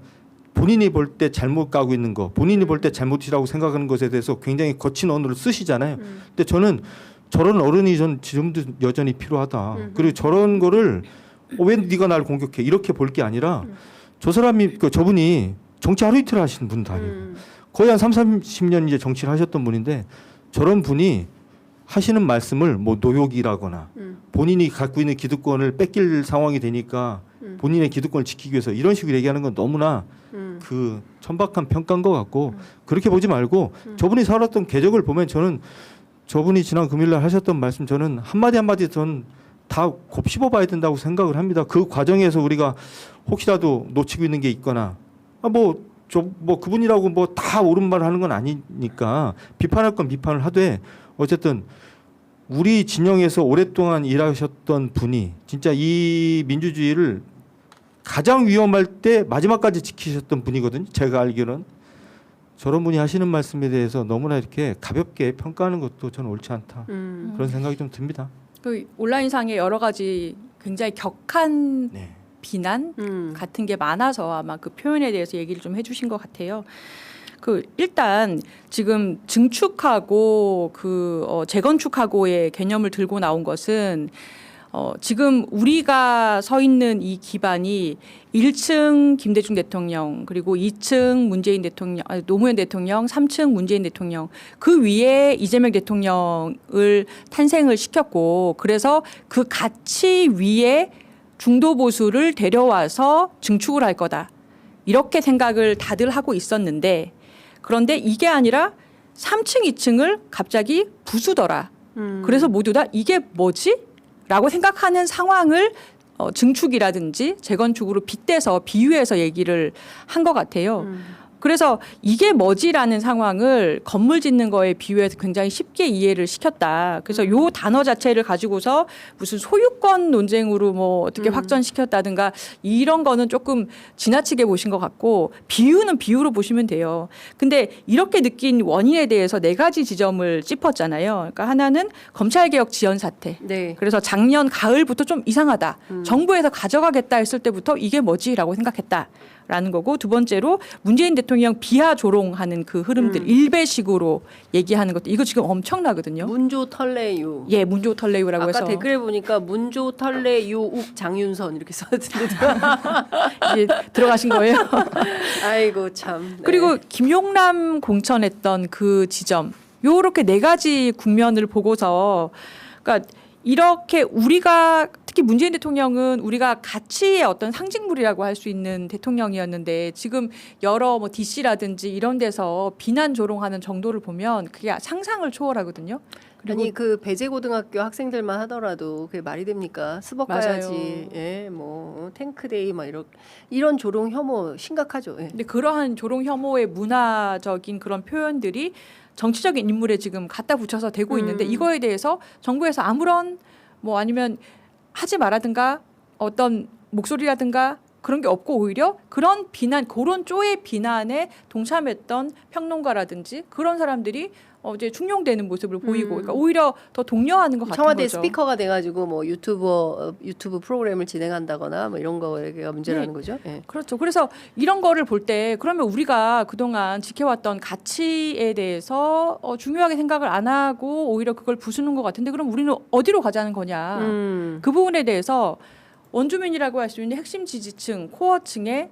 본인이 볼 때 잘못 가고 있는 거, 본인이 볼 때 잘못이라고 생각하는 것에 대해서 굉장히 거친 언어를 쓰시잖아요. 근데 저는 저런 어른이 전 지금도 여전히 필요하다. 그리고 저런 거를 왜 네가 날 공격해 이렇게 볼 게 아니라 저 사람이 저분이 정치 하루 이틀 하시는 분도 아니고 거의 한 30년 이제 정치를 하셨던 분인데 저런 분이 하시는 말씀을 뭐 노욕이라거나 본인이 갖고 있는 기득권을 뺏길 상황이 되니까 본인의 기득권을 지키기 위해서 이런 식으로 얘기하는 건 너무나 그 천박한 평가인 것 같고 그렇게 보지 말고 저분이 살았던 궤적을 보면 저는 저분이 지난 금요일날 하셨던 말씀 저는 한마디 한마디 저는 다 곱씹어 봐야 된다고 생각을 합니다. 그 과정에서 우리가 혹시라도 놓치고 있는 게 있거나 뭐 그분이라고 뭐 다 옳은 말을 하는 건 아니니까 비판할 건 비판을 하되 어쨌든 우리 진영에서 오랫동안 일하셨던 분이 진짜 이 민주주의를 가장 위험할 때 마지막까지 지키셨던 분이거든요. 제가 알기로는 저런 분이 하시는 말씀에 대해서 너무나 이렇게 가볍게 평가하는 것도 저는 옳지 않다. 그런 생각이 좀 듭니다. 그 온라인상에 여러 가지 굉장히 격한 네. 비난 같은 게 많아서 아마 그 표현에 대해서 얘기를 좀 해주신 것 같아요. 그 일단 지금 증축하고 재건축하고의 개념을 들고 나온 것은 지금 우리가 서 있는 이 기반이 1층 김대중 대통령 그리고 2층 문재인 대통령, 노무현 대통령, 3층 문재인 대통령 그 위에 이재명 대통령을 탄생을 시켰고 그래서 그 가치 위에 중도 보수를 데려와서 증축을 할 거다. 이렇게 생각을 다들 하고 있었는데 그런데 이게 아니라 3층, 2층을 갑자기 부수더라. 그래서 모두 다 이게 뭐지? 라고 생각하는 상황을 증축이라든지 재건축으로 빗대서 비유해서 얘기를 한 것 같아요. 그래서 이게 뭐지라는 상황을 건물 짓는 거에 비유해서 굉장히 쉽게 이해를 시켰다. 그래서 요 단어 자체를 가지고서 무슨 소유권 논쟁으로 뭐 어떻게 확전시켰다든가 이런 거는 조금 지나치게 보신 것 같고 비유는 비유로 보시면 돼요. 근데 이렇게 느낀 원인에 대해서 4가지 지점을 짚었잖아요. 그러니까 하나는 검찰개혁 지연 사태. 네. 그래서 작년 가을부터 좀 이상하다. 정부에서 가져가겠다 했을 때부터 이게 뭐지라고 생각했다. 라는 거고 두 번째로 문재인 대통령 비하 조롱하는 그 흐름들 일배식으로 얘기하는 것도 이거 지금 엄청나거든요. 문조 털레유. 예, 문조 털레유라고 아까 해서 댓글에 보니까 문조 털레유 욱 장윤선 이렇게 써있는데 이제 들어가신 거예요. 아이고 참. 네. 그리고 김용남 공천했던 그 지점 요렇게 4가지 국면을 보고서 그러니까 이렇게 우리가 특히 문재인 대통령은 우리가 가치의 어떤 상징물이라고 할 수 있는 대통령이었는데 지금 여러 뭐 DC라든지 이런 데서 비난 조롱하는 정도를 보면 그게 상상을 초월하거든요. 아니 그 배제고등학교 학생들만 하더라도 그게 말이 됩니까? 스벅 맞아요. 가야지. 예, 뭐 탱크데이 막 이런 조롱 혐오 심각하죠. 예. 근데 그러한 조롱 혐오의 문화적인 그런 표현들이 정치적인 인물에 지금 갖다 붙여서 되고 있는데 이거에 대해서 정부에서 아무런 뭐 아니면 하지 말라든가 어떤 목소리라든가 그런 게 없고 오히려 그런 비난 그런 쪼의 비난에 동참했던 평론가라든지 그런 사람들이 이제 충용되는 모습을 보이고 그러니까 오히려 더 독려하는 것 같은 청와대 거죠. 스피커가 돼가지고 뭐 유튜브 프로그램을 진행한다거나 뭐 이런 거가 문제라는 거죠. 예. 그렇죠. 그래서 이런 거를 볼 때 그러면 우리가 그동안 지켜왔던 가치에 대해서 중요하게 생각을 안 하고 오히려 그걸 부수는 것 같은데 그럼 우리는 어디로 가자는 거냐. 그 부분에 대해서 원주민이라고 할 수 있는 핵심 지지층, 코어층에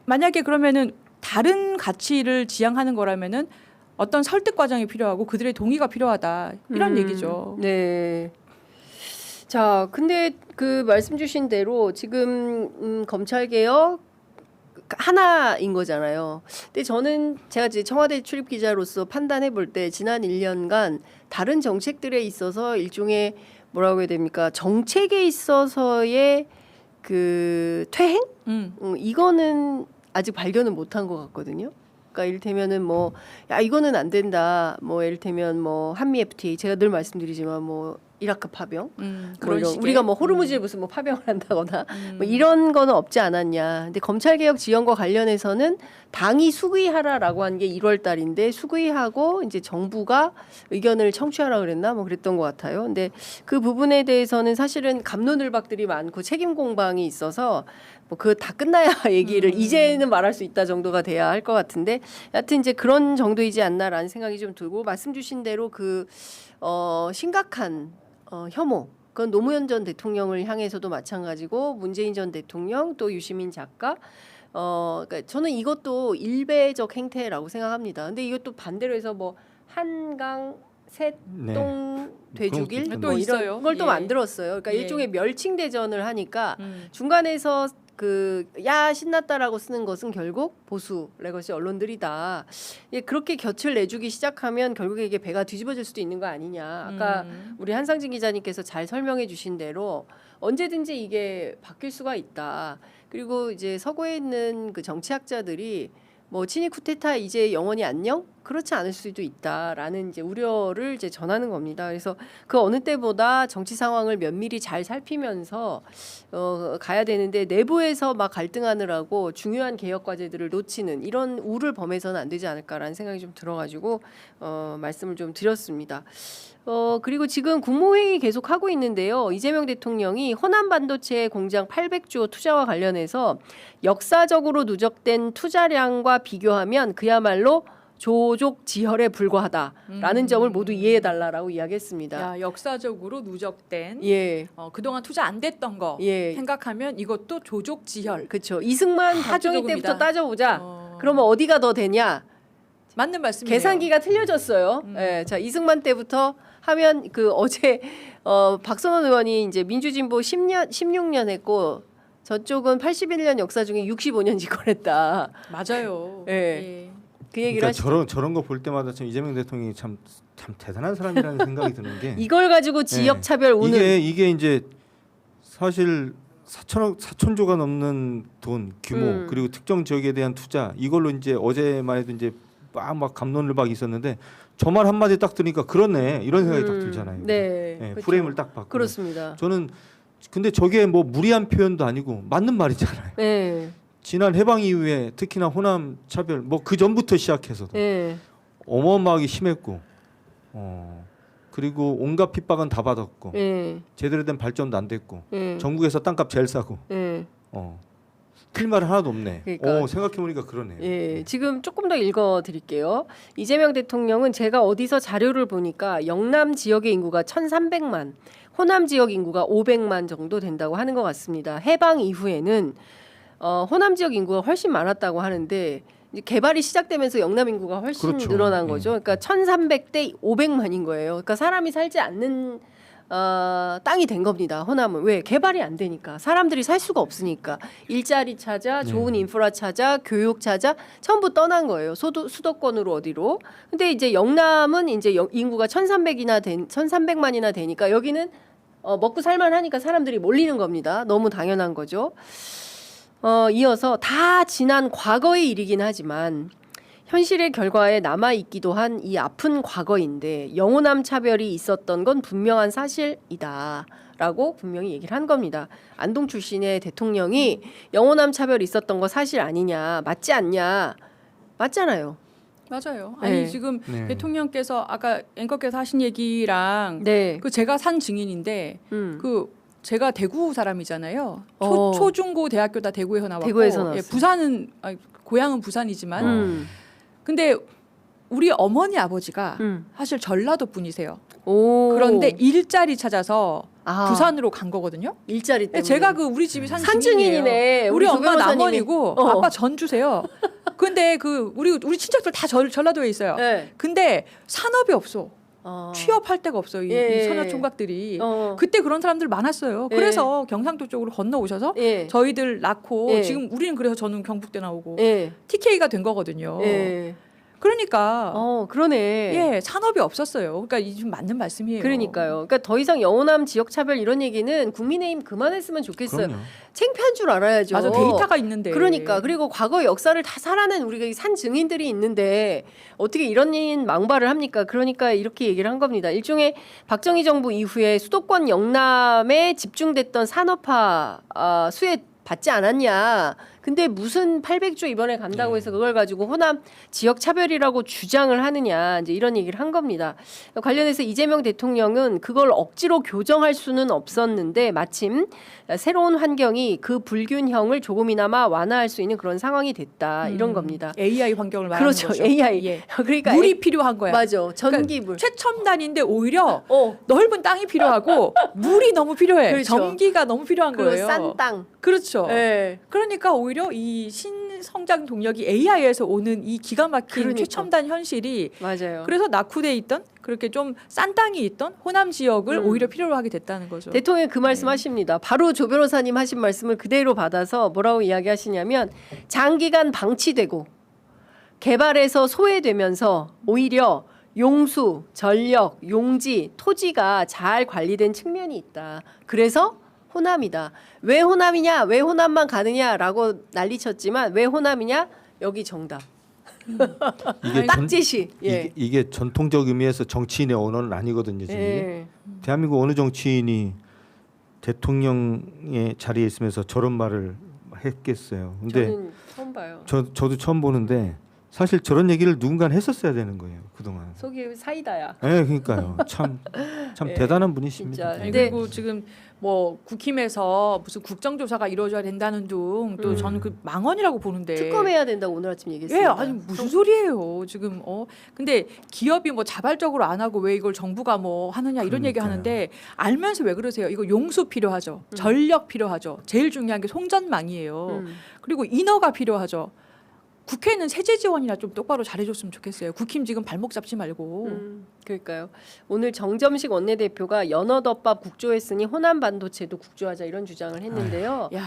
만약에 그러면은 다른 가치를 지향하는 거라면은 어떤 설득 과정이 필요하고 그들의 동의가 필요하다. 이런 얘기죠. 네. 자, 근데 그 말씀 주신 대로 지금 검찰 개혁 하나인 거잖아요. 근데 저는 제가 이제 청와대 출입 기자로서 판단해 볼 때 지난 1년간 다른 정책들에 있어서 일종의 뭐라고 해야 됩니까? 정책에 있어서의 그 퇴행? 이거는 아직 발견은 못한 것 같거든요. 그러니까 이를테면은 뭐 야 이거는 안 된다. 뭐 이를테면 뭐 한미 FTA 제가 늘 말씀드리지만 뭐 이라크 파병, 뭐 이런 우리가 뭐 호르무즈에 무슨 뭐 파병을 한다거나 뭐 이런 거는 없지 않았냐. 근데 검찰 개혁 지원과 관련해서는 당이 수기하라라고 한 게 1월 달인데 수기하고 이제 정부가 의견을 청취하라 그랬나 뭐 그랬던 것 같아요. 근데 그 부분에 대해서는 사실은 갑론을박들이 많고 책임 공방이 있어서 뭐 그거 다 끝나야 얘기를 이제는 말할 수 있다 정도가 돼야 할 것 같은데 여하튼 이제 그런 정도이지 않나라는 생각이 좀 들고 말씀 주신 대로 그 심각한 혐오 그건 노무현 전 대통령을 향해서도 마찬가지고 문재인 전 대통령 또 유시민 작가 그러니까 저는 이것도 일배적 행태라고 생각합니다. 근데 이것도 반대로 해서 뭐 한강 새똥 돼죽일 또 뭐 있어요. 이런 걸 또 예. 만들었어요. 그러니까 예. 일종의 멸칭 대전을 하니까 중간에서 그 야 신났다라고 쓰는 것은 결국 보수 레거시 언론들이다. 예, 그렇게 곁을 내주기 시작하면 결국에 이게 배가 뒤집어질 수도 있는 거 아니냐. 아까 우리 한상진 기자님께서 잘 설명해 주신 대로 언제든지 이게 바뀔 수가 있다. 그리고 이제 서구에 있는 그 정치학자들이 뭐 친이 쿠데타 이제 영원히 안녕? 그렇지 않을 수도 있다라는 이제 우려를 이제 전하는 겁니다. 그래서 그 어느 때보다 정치 상황을 면밀히 잘 살피면서 가야 되는데 내부에서 막 갈등하느라고 중요한 개혁 과제들을 놓치는 이런 우를 범해서는 안 되지 않을까라는 생각이 좀 들어가지고 말씀을 좀 드렸습니다. 그리고 지금 국무회의 계속 하고 있는데요. 이재명 대통령이 호남 반도체 공장 800조 투자와 관련해서 역사적으로 누적된 투자량과 비교하면 그야말로 조족 지혈에 불과하다라는 점을 모두 이해해달라라고 이야기했습니다. 야, 역사적으로 누적된 예, 그동안 투자 안 됐던 거 예, 생각하면 이것도 조족지혈. 그렇죠. 이승만, 다 박정희 조족입니다. 때부터 따져보자. 어, 그러면 어디가 더 되냐? 맞는 말씀이에요. 계산기가 틀려졌어요. 예, 자 이승만 때부터 하면 그 어제 박선원 의원이 이제 민주진보 16년 했고 저쪽은 81년 역사 중에 65년 집권했다. 맞아요. 예. 예. 그 얘기를 그러니까 하시죠. 저런 거 볼 때마다 참 이재명 대통령이 참 대단한 사람이라는 생각이 드는 게 이걸 가지고 지역 차별 우는 이게 이제 사실 4천조가 넘는 돈 규모 그리고 특정 지역에 대한 투자 이걸로 이제 어제만 해도 이제 막 감론을 박 있었는데 저 말 한마디 딱 들으니까 그렇네 이런 생각이 딱 들잖아요. 네, 예, 그렇죠. 프레임을 딱 바꾸고. 그렇습니다. 저는 근데 저게 뭐 무리한 표현도 아니고 맞는 말이잖아요. 네, 지난 해방 이후에 특히나 호남 차별 뭐 그 전부터 시작해서도 네, 어마어마하게 심했고 그리고 온갖 핍박은 다 받았고 네, 제대로 된 발전도 안 됐고 네, 전국에서 땅값 제일 싸고 네. 틀말 하나도 없네. 그러니까. 생각해보니까 그러네요. 예, 지금 조금 더 읽어드릴게요. 이재명 대통령은 제가 어디서 자료를 보니까 영남 지역의 인구가 1,300만, 호남 지역 인구가 500만 정도 된다고 하는 것 같습니다. 해방 이후에는 호남 지역 인구가 훨씬 많았다고 하는데 이제 개발이 시작되면서 영남 인구가 훨씬 그렇죠. 늘어난 거죠. 그러니까 1,300대 500만인 거예요. 그러니까 사람이 살지 않는 땅이 된 겁니다. 호남은 왜 개발이 안 되니까 사람들이 살 수가 없으니까 일자리 찾아 좋은 인프라 찾아 교육 찾아 전부 떠난 거예요. 수도권으로 어디로. 근데 이제 영남은 이제 인구가 1,300만이나 되니까 여기는 먹고 살만하니까 사람들이 몰리는 겁니다. 너무 당연한 거죠. 이어서 다 지난 과거의 일이긴 하지만 현실의 결과에 남아있기도 한 이 아픈 과거인데 영호남 차별이 있었던 건 분명한 사실이다 라고 분명히 얘기를 한 겁니다. 안동 출신의 대통령이 영호남 차별이 있었던 거 사실 아니냐 맞지 않냐 맞잖아요. 맞아요. 아니 네. 지금 네. 대통령께서 아까 앵커께서 하신 얘기랑 네. 그 제가 산 증인인데 그 제가 대구 사람이잖아요. 초중고 대학교 다 대구에서 나왔고 대구에서 나왔어요. 부산은 고향은 부산이지만 근데 우리 어머니 아버지가 사실 전라도 분이세요. 오. 그런데 일자리 찾아서 아, 부산으로 간 거거든요. 일자리 때문에 제가 그 우리 집이 산 산증인이네. 우리 엄마 조 변호사님이. 남원이고 아빠 전주세요. 근데 그 우리 친척들 다 전라도에 있어요. 네. 근데 산업이 없어. 어. 취업할 데가 없어요. 이 예. 선녀 총각들이. 어. 그때 그런 사람들 많았어요. 예. 그래서 경상도 쪽으로 건너오셔서 예. 저희들 낳고 예. 지금 우리는 그래서 저는 경북대 나오고 예. TK가 된 거거든요. 예. 그러니까 그러네. 예 산업이 없었어요. 그러니까 이 좀 맞는 말씀이에요. 그러니까요. 그러니까 더 이상 영호남 지역 차별 이런 얘기는 국민의힘 그만했으면 좋겠어요. 그럼요. 창피한 줄 알아야죠. 맞아 데이터가 있는데. 그러니까 그리고 과거 역사를 다 살아낸 우리가 산 증인들이 있는데 어떻게 이런 망발을 합니까? 그러니까 이렇게 얘기를 한 겁니다. 일종의 박정희 정부 이후에 수도권 영남에 집중됐던 산업화 수혜 받지 않았냐. 근데 무슨 800조 이번에 간다고 해서 그걸 가지고 호남 지역 차별이라고 주장을 하느냐. 이제 이런 얘기를 한 겁니다. 관련해서 이재명 대통령은 그걸 억지로 교정할 수는 없었는데 마침 새로운 환경이 그 불균형을 조금이나마 완화할 수 있는 그런 상황이 됐다. 이런 겁니다. AI 환경을 말하는 그렇죠. 거죠. AI. 예. 그러니까 물이 필요한 거야. 맞아. 전기물. 최첨단인데 오히려 넓은 땅이 필요하고 물이 너무 필요해. 그렇죠. 전기가 너무 필요한 그리고 거예요. 싼 땅. 그렇죠. 네. 그러니까 오히려 이 신성장 동력이 AI에서 오는 이 기가 막힌 그러니까. 최첨단 현실이 맞아요. 그래서 낙후돼 있던 그렇게 좀 싼 땅이 있던 호남 지역을 오히려 필요로 하게 됐다는 거죠. 대통령이 그 말씀하십니다. 바로 조 변호사님 하신 말씀을 그대로 받아서 뭐라고 이야기하시냐면 장기간 방치되고 개발에서 소외되면서 오히려 용수, 전력, 용지, 토지가 잘 관리된 측면이 있다. 그래서 호남이다. 왜 호남이냐? 왜 호남만 가느냐라고 난리쳤지만 왜 호남이냐? 여기 정답. 이게 딱 제시. 이게 전통적 의미에서 정치인의 언어는 아니거든요. 지금 예. 대한민국 어느 정치인이 대통령의 자리에 있으면서 저런 말을 했겠어요. 근데 저는 처음 봐요. 저도 처음 보는데 사실 저런 얘기를 누군가는 했었어야 되는 거예요 그동안. 속이 사이다야. 네, 그러니까요. 참 네, 대단한 분이십니다. 진짜. 아니, 근데- 그리고 지금 뭐 국힘에서 무슨 국정조사가 이루어져야 된다는 둥 또 저는 그 망언이라고 보는데. 특검해야 된다고 오늘 아침 얘기했습니다. 예, 아니 무슨 소리예요 지금 근데 기업이 뭐 자발적으로 안 하고 왜 이걸 정부가 뭐 하느냐 이런 얘기 그러니까요. 하는데 알면서 왜 그러세요? 이거 용수 필요하죠, 전력 필요하죠. 제일 중요한 게 송전망이에요. 그리고 인허가 필요하죠. 국회는 세제 지원이나 좀 똑바로 잘해줬으면 좋겠어요. 국힘 지금 발목 잡지 말고. 그러니까요. 오늘 정점식 원내대표가 연어덮밥 국조했으니 호남 반도체도 국조하자 이런 주장을 했는데요. 야,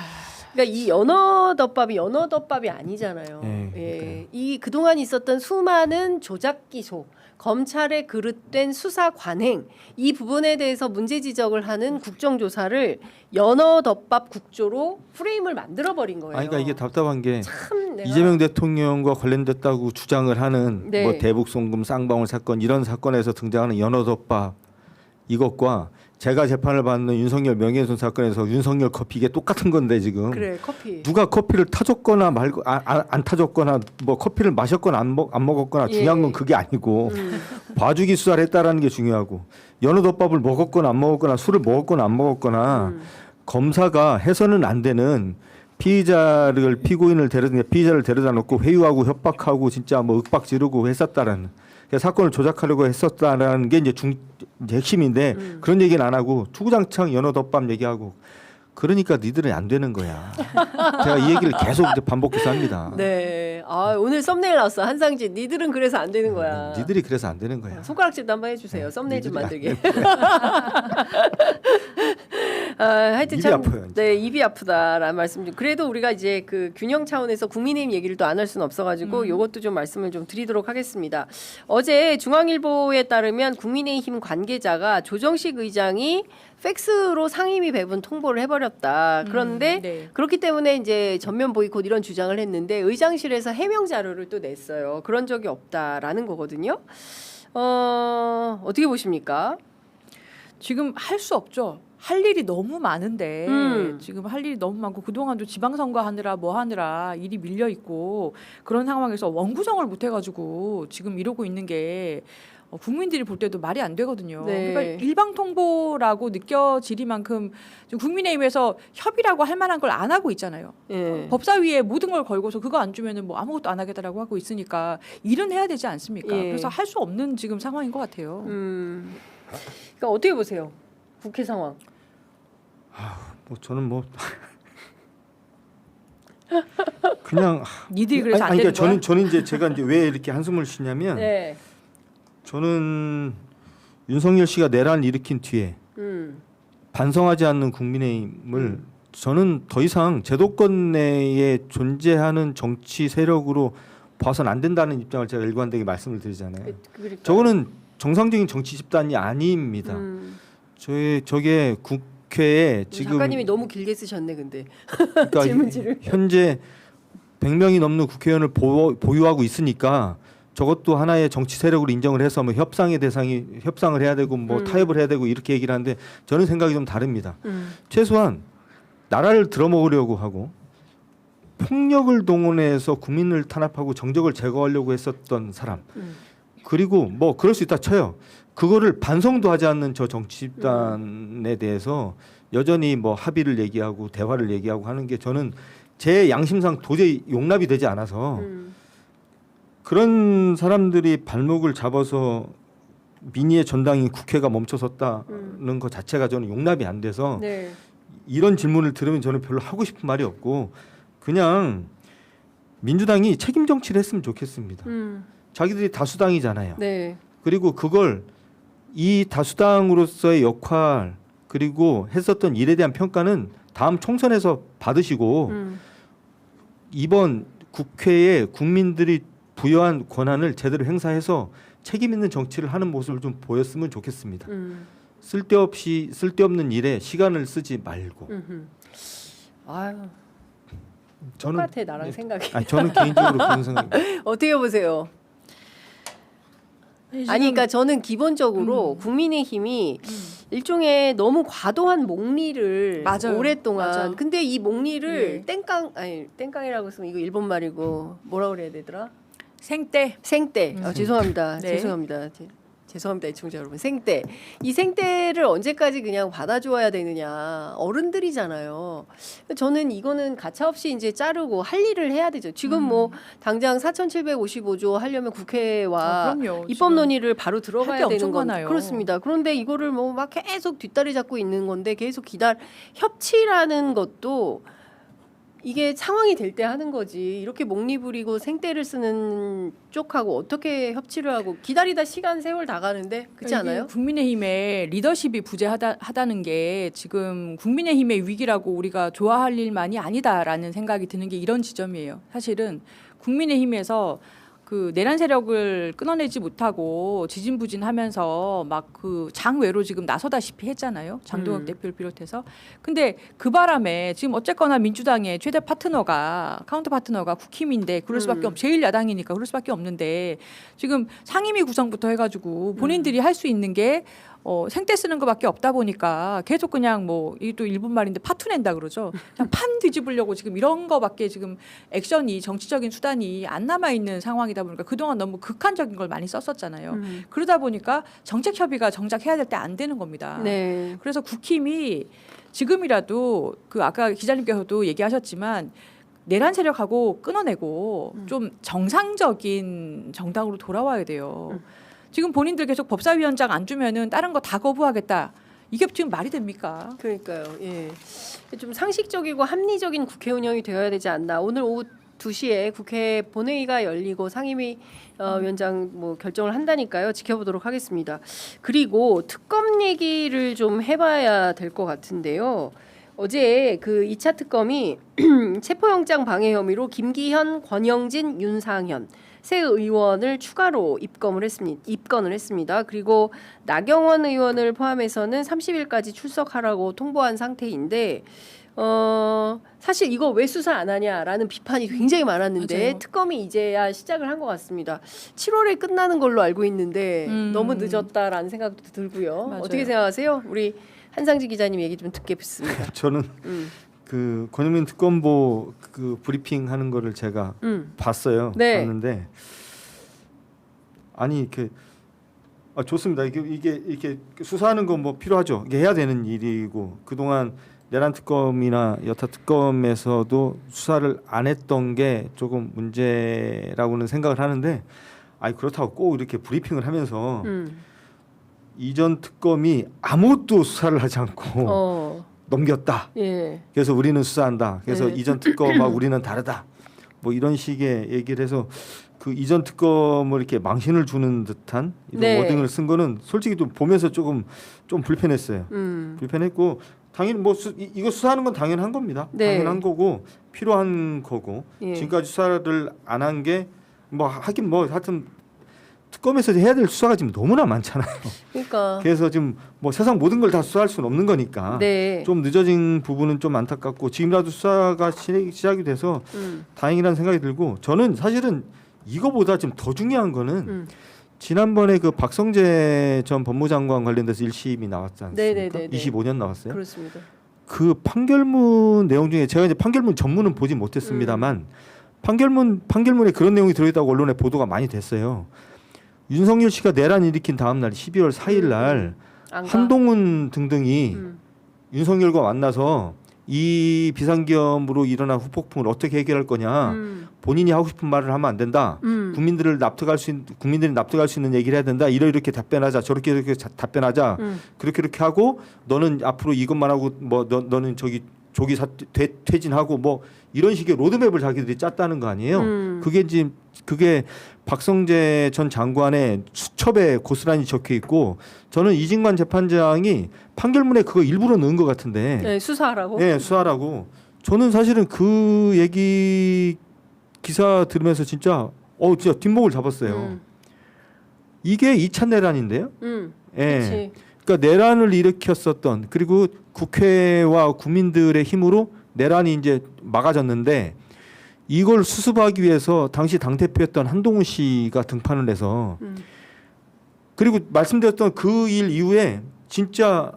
그러니까 이 연어덮밥이 아니잖아요. 네, 예, 이 그동안 있었던 수많은 조작 기소, 검찰의 그릇된 수사 관행 이 부분에 대해서 문제 지적을 하는 국정조사를 연어덮밥 국조로 프레임을 만들어 버린 거예요. 아니, 그러니까 이게 답답한 게 참 내가 이재명 대통령과 관련됐다고 주장을 하는 네. 뭐 대북 송금 쌍방울 사건 이런 사건에서 등장하는 연어덮밥 이것과 제가 재판을 받는 윤석열 명예훼손 사건에서 윤석열 커피 이게 똑같은 건데 지금 그래 커피. 누가 커피를 타줬거나 말고 안 타줬거나 뭐 커피를 마셨거나 안 먹었거나 예. 중요한 건 그게 아니고 봐주기 수사를 했다라는 게 중요하고 연어덮밥을 먹었거나 안 먹었거나 술을 먹었거나 안 먹었거나 검사가 해서는 안 되는 피의자를 피고인을 피의자를 데려다 놓고 회유하고 협박하고 진짜 뭐 윽박 지르고 했었다라는 사건을 조작하려고 했었다라는 게 이제 핵심인데 그런 얘기는 안 하고 주구장창 연어덮밥 얘기하고 그러니까 니들은 안 되는 거야. 제가 이 얘기를 계속 이제 반복해서 합니다. 네. 아, 오늘 썸네일 나왔어. 한상진. 니들은 그래서 안 되는 거야. 니들이 그래서 안 되는 거야. 손가락질도 한번 해주세요. 썸네일 좀 니들이 만들게. 하여튼 입이 참, 아파요, 진짜. 네, 입이 아프다라는 말씀 좀. 그래도 우리가 이제 그 균형 차원에서 국민의힘 얘기를 또 안 할 수는 없어가지고 이것도 좀 말씀을 좀 드리도록 하겠습니다. 어제 중앙일보에 따르면 국민의힘 관계자가 조정식 의장이 팩스로 상임위 배분 통보를 해버렸다. 그런데 네. 그렇기 때문에 이제 전면 보이콧 이런 주장을 했는데 의장실에서 해명 자료를 또 냈어요. 그런 적이 없다라는 거거든요. 어떻게 보십니까? 지금 할 수 없죠. 할 일이 너무 많은데 지금 할 일이 너무 많고 그동안도 지방선거 하느라 뭐 하느라 일이 밀려 있고 그런 상황에서 원구성을 못 해가지고 지금 이러고 있는 게 국민들이 볼 때도 말이 안 되거든요. 네. 그러니까 일방 통보라고 느껴지리만큼 지금 국민의힘에서 협의라고 할 만한 걸 안 하고 있잖아요. 예. 법사위에 모든 걸 걸고서 그거 안 주면은 뭐 아무것도 안 하겠다라고 하고 있으니까 일은 해야 되지 않습니까? 예. 그래서 할 수 없는 지금 상황인 것 같아요. 그러니까 어떻게 보세요? 국회 상황. 뭐 저는 뭐 그냥 니들이 그래서 안 아니, 되는 그러니까 거야? 저는 이제 제가 이제 왜 이렇게 한숨을 쉬냐면 네. 저는 윤석열 씨가 내란을 일으킨 뒤에 반성하지 않는 국민의힘을 저는 더 이상 제도권 내에 존재하는 정치 세력으로 봐서는 안 된다는 입장을 제가 일관되게 말씀을 드리잖아요. 그러니까요. 저거는 정상적인 정치 집단이 아닙니다. 저게 국회에 지금 작가님이 너무 길게 쓰셨네, 근데. 그러니까 질문지를. 현재 100명이 넘는 국회의원을 보유하고 있으니까 저것도 하나의 정치 세력으로 인정을 해서 뭐 협상을 해야 되고 뭐 타협을 해야 되고 이렇게 얘기를 하는데 저는 생각이 좀 다릅니다. 최소한 나라를 들어먹으려고 하고 폭력을 동원해서 국민을 탄압하고 정적을 제거하려고 했었던 사람 그리고 뭐 그럴 수 있다 쳐요. 그거를 반성도 하지 않는 저 정치 집단에 대해서 여전히 뭐 합의를 얘기하고 대화를 얘기하고 하는 게 저는 제 양심상 도저히 용납이 되지 않아서 그런 사람들이 발목을 잡아서 민의의 전당인 국회가 멈춰섰다는 것 자체가 저는 용납이 안 돼서 네. 이런 질문을 들으면 저는 별로 하고 싶은 말이 없고 그냥 민주당이 책임 정치를 했으면 좋겠습니다. 자기들이 다수당이잖아요. 네. 그리고 그걸 이 다수당으로서의 역할 그리고 했었던 일에 대한 평가는 다음 총선에서 받으시고 이번 국회에 국민들이 부여한 권한을 제대로 행사해서 책임 있는 정치를 하는 모습을 좀 보였으면 좋겠습니다. 쓸데없는 일에 시간을 쓰지 말고. 아유, 저는 똑같아 나랑 생각이. 아니 저는 개인적으로 그런 생각입니다. 어떻게 보세요? 아니, 그러니까 저는 기본적으로 국민의힘이 일종의 너무 과도한 목리를 맞아요. 오랫동안. 맞아. 근데 이 목리를 예. 땡깡이라고 쓰면 이거 일본 말이고 뭐라 그래야 되더라? 생떼. 생떼. 죄송합니다. 네. 죄송합니다. 죄송합니다, 애청자 여러분. 생떼. 이 생떼를 언제까지 그냥 받아줘야 되느냐. 어른들이잖아요. 저는 이거는 가차없이 이제 자르고 할 일을 해야 되죠. 지금 뭐 당장 4,755조 하려면 국회와 그럼요. 입법 지금 논의를 바로 할게 들어가야 되는 엄청 건 많아요. 그렇습니다. 그런데 이거를 뭐 막 계속 뒷다리 잡고 있는 건데 계속 협치라는 것도 이게 상황이 될 때 하는 거지. 이렇게 목리 부리고 생떼를 쓰는 쪽하고 어떻게 협치를 하고 기다리다 시간 세월 다 가는데 그렇지 않아요? 국민의힘의 리더십이 부재하다는 게 지금 국민의힘의 위기라고 우리가 좋아할 일만이 아니다라는 생각이 드는 게 이런 지점이에요. 사실은 국민의힘에서 그 내란 세력을 끊어내지 못하고 지진부진하면서 막 그 장외로 지금 나서다시피 했잖아요. 장동혁 대표를 비롯해서. 근데 그 바람에 지금 어쨌거나 민주당의 최대 파트너가 카운터 파트너가 국힘인데 그럴 수밖에 제일 야당이니까 그럴 수밖에 없는데 지금 상임위 구성부터 해가지고 본인들이 할 수 있는 게 생떼 쓰는 것밖에 없다 보니까 계속 그냥 뭐 이게 또 일본 말인데 파투낸다 그러죠. 그냥 판 뒤집으려고 지금 이런 거밖에 지금 액션이 정치적인 수단이 안 남아 있는 상황이다 보니까 그동안 너무 극한적인 걸 많이 썼었잖아요. 그러다 보니까 정책 협의가 정작 해야 될 때 안 되는 겁니다. 네. 그래서 국힘이 지금이라도 그 아까 기자님께서도 얘기하셨지만 내란 세력하고 끊어내고 좀 정상적인 정당으로 돌아와야 돼요. 지금 본인들 계속 법사위원장 안 주면은 다른 거 다 거부하겠다. 이게 지금 말이 됩니까? 그러니까요. 예. 좀 상식적이고 합리적인 국회 운영이 되어야 되지 않나. 오늘 오후 2시에 국회 본회의가 열리고 상임위 위원장 뭐 결정을 한다니까요. 지켜보도록 하겠습니다. 그리고 특검 얘기를 좀 해봐야 될 것 같은데요. 어제 그 2차 특검이 체포영장 방해 혐의로 김기현, 권영진, 윤상현 세 의원을 추가로 입건을 했습니다. 그리고 나경원 의원을 포함해서는 30일까지 출석하라고 통보한 상태인데 사실 이거 왜 수사 안 하냐라는 비판이 굉장히 많았는데 맞아요. 특검이 이제야 시작을 한 것 같습니다. 7월에 끝나는 걸로 알고 있는데 너무 늦었다라는 생각도 들고요. 맞아요. 어떻게 생각하세요? 우리 한상지 기자님 얘기 좀 듣겠습니다. 저는 그 권영민 특검보 그 브리핑 하는 거를 제가 봤어요. 네. 봤는데 아니 이렇게 좋습니다. 이게 수사하는 건 뭐 필요하죠. 이게 해야 되는 일이고 그동안 내란 특검이나 여타 특검에서도 수사를 안 했던 게 조금 문제라고는 생각을 하는데 아니 그렇다고 꼭 이렇게 브리핑을 하면서 이전 특검이 아무것도 수사를 하지 않고 넘겼다. 예. 그래서 우리는 수사한다. 그래서 네. 이전 특검하고 우리는 다르다. 뭐 이런 식의 얘기를 해서 그 이전 특검을 이렇게 망신을 주는 듯한 이런 네. 워딩을 쓴 거는 솔직히 좀 보면서 좀 불편했어요. 불편했고 당연히 뭐 이거 수사하는 건 당연한 겁니다. 네. 당연한 거고 필요한 거고 예. 지금까지 수사를 안 한 게 뭐 하긴 뭐 하여튼 특검에서 해야 될 수사가 지금 너무나 많잖아요. 그러니까 그래서 지금 뭐 세상 모든 걸 다 수사할 수는 없는 거니까 네. 좀 늦어진 부분은 좀 안타깝고 지금이라도 수사가 시작이 돼서 다행이라는 생각이 들고 저는 사실은 이거보다 지금 더 중요한 거는 지난번에 그 박성재 전 법무장관 관련돼서 1심이 나왔지 않습니까? 네네네네. 25년 나왔어요. 그렇습니다. 그 판결문 내용 중에 제가 이제 판결문 전문은 보지 못했습니다만 판결문에 그런 내용이 들어있다고 언론에 보도가 많이 됐어요. 윤석열 씨가 내란 일으킨 다음 날 12월 4일 날 안 가? 한동훈 등등이 윤석열과 만나서 이 비상계엄으로 일어난 후폭풍을 어떻게 해결할 거냐. 본인이 하고 싶은 말을 하면 안 된다. 국민들이 납득할 수 있는 얘기를 해야 된다. 이렇게 답변하자. 저렇게 이렇게 답변하자. 그렇게 하고 너는 앞으로 이것만 하고 뭐 너는 조기 퇴진하고 뭐 이런 식의 로드맵을 자기들이 짰다는 거 아니에요. 그게 박성재 전 장관의 수첩에 고스란히 적혀 있고 저는 이진관 재판장이 판결문에 그거 일부러 넣은 것 같은데 네, 수사하라고. 네, 수사라고. 저는 사실은 그 얘기 기사 들으면서 진짜 뒷목을 잡았어요. 이게 2차 내란인데요. 예. 그치. 그러니까 내란을 일으켰었던 그리고 국회와 국민들의 힘으로 내란이 이제 막아졌는데 이걸 수습하기 위해서 당시 당대표였던 한동훈 씨가 등판을 해서 그리고 말씀드렸던 그 일 이후에 진짜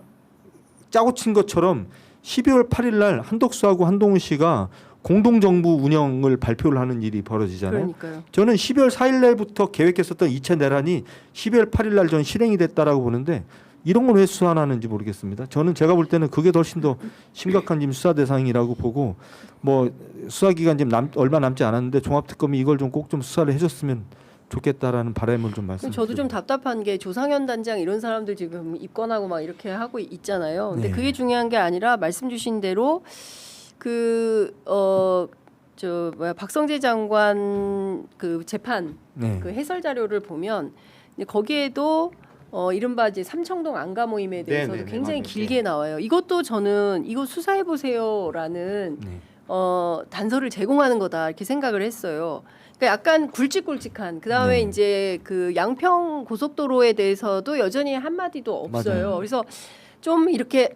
짜고 친 것처럼 12월 8일 날 한덕수하고 한동훈 씨가 공동정부 운영을 발표를 하는 일이 벌어지잖아요. 그러니까요. 저는 12월 4일 날부터 계획했었던 2차 내란이 12월 8일 날 전 실행이 됐다라고 보는데 이런 건 왜 수사 안 하는지 모르겠습니다. 저는 제가 볼 때는 그게 훨씬 더 심각한 지금 수사 대상이라고 보고 뭐 수사 기간 지금 얼마 남지 않았는데 종합특검이 이걸 좀 꼭 좀 수사를 해줬으면 좋겠다라는 바람을 좀 말씀드립니다. 저도 좀 답답한 게 조상현 단장 이런 사람들 지금 입건하고 막 이렇게 하고 있잖아요. 근데 네. 그게 중요한 게 아니라 말씀 주신 대로 박성재 장관 그 재판 네. 그 해설 자료를 보면 이제 거기에도 이른바 이제 삼청동 안가 모임에 대해서도 네네네, 굉장히 맞아요. 길게 나와요. 이것도 저는 이거 수사해 보세요라는 네. 단서를 제공하는 거다 이렇게 생각을 했어요. 그러니까 약간 굵직굵직한. 그다음에 네. 이제 그 양평 고속도로에 대해서도 여전히 한 마디도 없어요. 맞아요. 그래서 좀 이렇게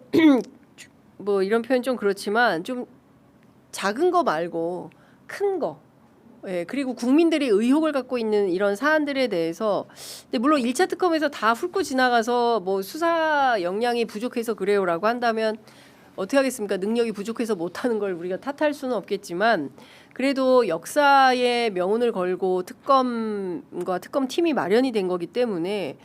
뭐 이런 표현 좀 그렇지만 좀 작은 거 말고 큰 거. 예, 그리고 국민들이 의혹을 갖고 있는 이런 사안들에 대해서 근데 물론 1차 특검에서 다 훑고 지나가서 뭐 수사 역량이 부족해서 그래요라고 한다면 어떻게 하겠습니까? 능력이 부족해서 못하는 걸 우리가 탓할 수는 없겠지만 그래도 역사의 명운을 걸고 특검과 특검팀이 마련이 된 거기 때문에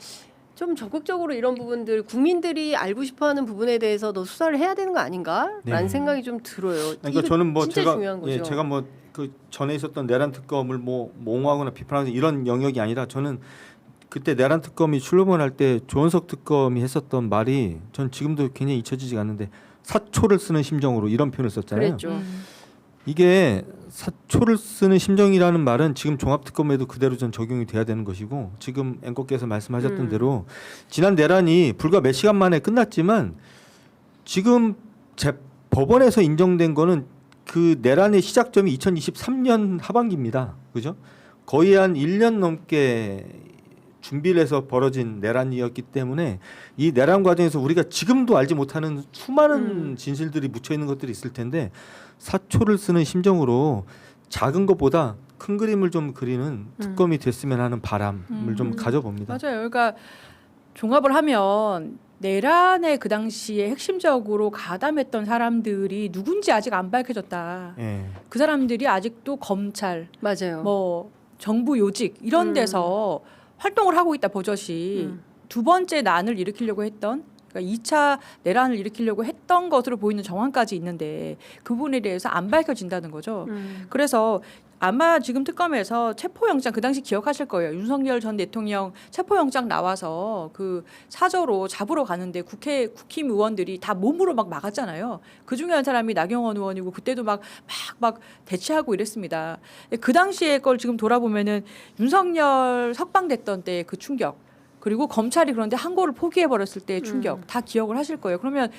좀 적극적으로 이런 부분들 국민들이 알고 싶어하는 부분에 대해서 더 수사를 해야 되는 거 아닌가라는 네. 생각이 좀 들어요. 그러니까 이거 저는 뭐 진짜 중요한 거죠. 제가 뭐 그 전에 있었던 내란 특검을 뭐 옹호하거나 비판하는 이런 영역이 아니라 저는 그때 내란 특검이 출범을 할 때 조원석 특검이 했었던 말이 전 지금도 굉장히 잊혀지지가 않는데 사초를 쓰는 심정으로 이런 표현을 썼잖아요. 그랬죠. 이게 사초를 쓰는 심정이라는 말은 지금 종합특검에도 그대로 전 적용이 돼야 되는 것이고 지금 앵커께서 말씀하셨던 대로 지난 내란이 불과 몇 시간 만에 끝났지만 지금 법원에서 인정된 거는 그 내란의 시작점이 2023년 하반기입니다. 그죠? 거의 한 1년 넘게 준비를 해서 벌어진 내란이었기 때문에 이 내란 과정에서 우리가 지금도 알지 못하는 수많은 진실들이 묻혀 있는 것들이 있을 텐데 사초를 쓰는 심정으로 작은 것보다 큰 그림을 좀 그리는 특검이 됐으면 하는 바람을 좀 가져봅니다. 맞아요. 그러니까 종합을 하면 내란에 그 당시에 핵심적으로 가담했던 사람들이 누군지 아직 안 밝혀졌다. 예. 그 사람들이 아직도 검찰, 맞아요. 뭐 정부 요직 이런 데서 활동을 하고 있다 버젓이 두 번째 난을 일으키려고 했던 그러니까 2차 내란을 일으키려고 했던 것으로 보이는 정황까지 있는데 그 부분에 대해서 안 밝혀진다는 거죠. 그래서 아마 지금 특검에서 체포영장 그 당시 기억하실 거예요. 윤석열 전 대통령 체포영장 나와서 그 사저로 잡으러 가는데 국힘 의원들이 다 몸으로 막 막았잖아요. 그 중에 한 사람이 나경원 의원이고 그때도 막 대치하고 이랬습니다. 그 당시의 걸 지금 돌아보면은 윤석열 석방됐던 때 그 충격 그리고 검찰이 그런데 항고를 포기해 버렸을 때의 충격 다 기억을 하실 거예요. 그러면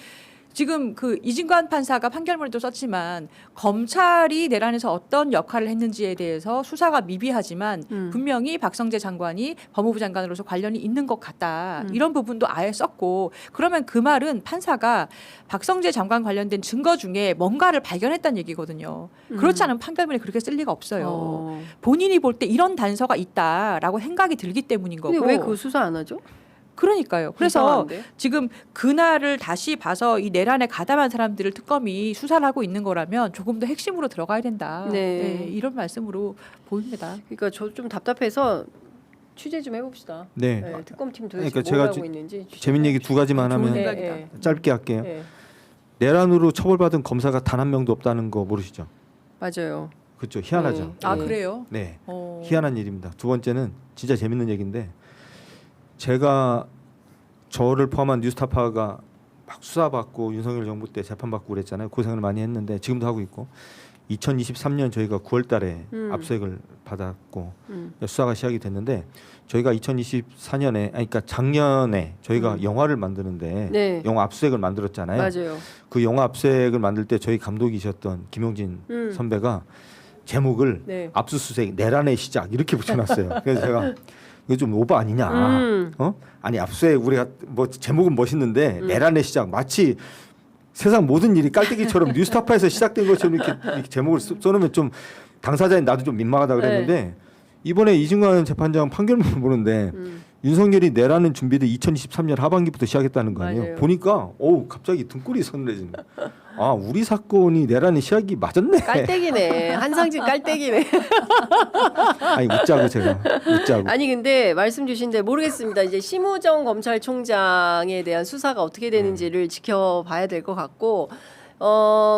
지금 그 이진관 판사가 판결문에도 썼지만 검찰이 내란에서 어떤 역할을 했는지에 대해서 수사가 미비하지만 분명히 박성재 장관이 법무부 장관으로서 관련이 있는 것 같다. 이런 부분도 아예 썼고 그러면 그 말은 판사가 박성재 장관 관련된 증거 중에 뭔가를 발견했다는 얘기거든요. 그렇지 않으면 판결문에 그렇게 쓸 리가 없어요. 본인이 볼 때 이런 단서가 있다라고 생각이 들기 때문인 거고. 근데 왜 그 수사 안 하죠? 그러니까요. 그래서 이상한데? 지금 그날을 다시 봐서 이 내란에 가담한 사람들을 특검이 수사를 하고 있는 거라면 조금 더 핵심으로 들어가야 된다. 네. 이런 말씀으로 보입니다. 그러니까 저 좀 답답해서 취재 좀 해봅시다. 네. 네, 특검팀 도대체 그러니까 뭘 제가 하고 있는지 재밌는 얘기 두 가지만 좋은 하면 생각이다. 짧게 할게요. 네, 내란으로 처벌받은 검사가 단 한 명도 없다는 거 모르시죠? 맞아요. 그렇죠. 희한하죠. 아 네. 그래요? 네. 어. 희한한 일입니다. 두 번째는 진짜 재밌는 얘기인데 제가 저를 포함한 뉴스타파가 막 수사받고 윤석열 정부 때 재판받고 그랬잖아요. 고생을 많이 했는데 지금도 하고 있고 2023년 저희가 9월달에 압수수색을 받았고 수사가 시작이 됐는데 저희가 2024년에 그러니까 작년에 저희가 영화를 만드는데 네. 영화 압수수색을 만들었잖아요. 맞아요. 그 영화 압수수색을 만들 때 저희 감독이셨던 김용진 선배가 제목을 네. 압수수색 내란의 시작 이렇게 붙여놨어요. 그래서 제가 이거 좀 오버 아니냐? 아니 압수수색 우리가 뭐 제목은 멋있는데 내란의 시작 마치 세상 모든 일이 깔때기처럼 뉴스타파에서 시작된 것처럼 이렇게 제목을 써놓으면 좀 당사자인 나도 좀 민망하다 그랬는데 이번에 이진관 재판장 판결문을 보는데 윤석열이 내란은 준비를 2023년 하반기부터 시작했다는 거 아니에요? 맞아요. 보니까 갑자기 등골이 서늘해지는 거예요. 아 우리 사건이 내란의 시작이 맞았네. 깔때기네. 한상진 깔때기네. 아니 웃자고 제가 웃자고. 아니 근데 말씀 주신데 모르겠습니다. 이제 심우정 검찰총장에 대한 수사가 어떻게 되는지를 지켜봐야 될 것 같고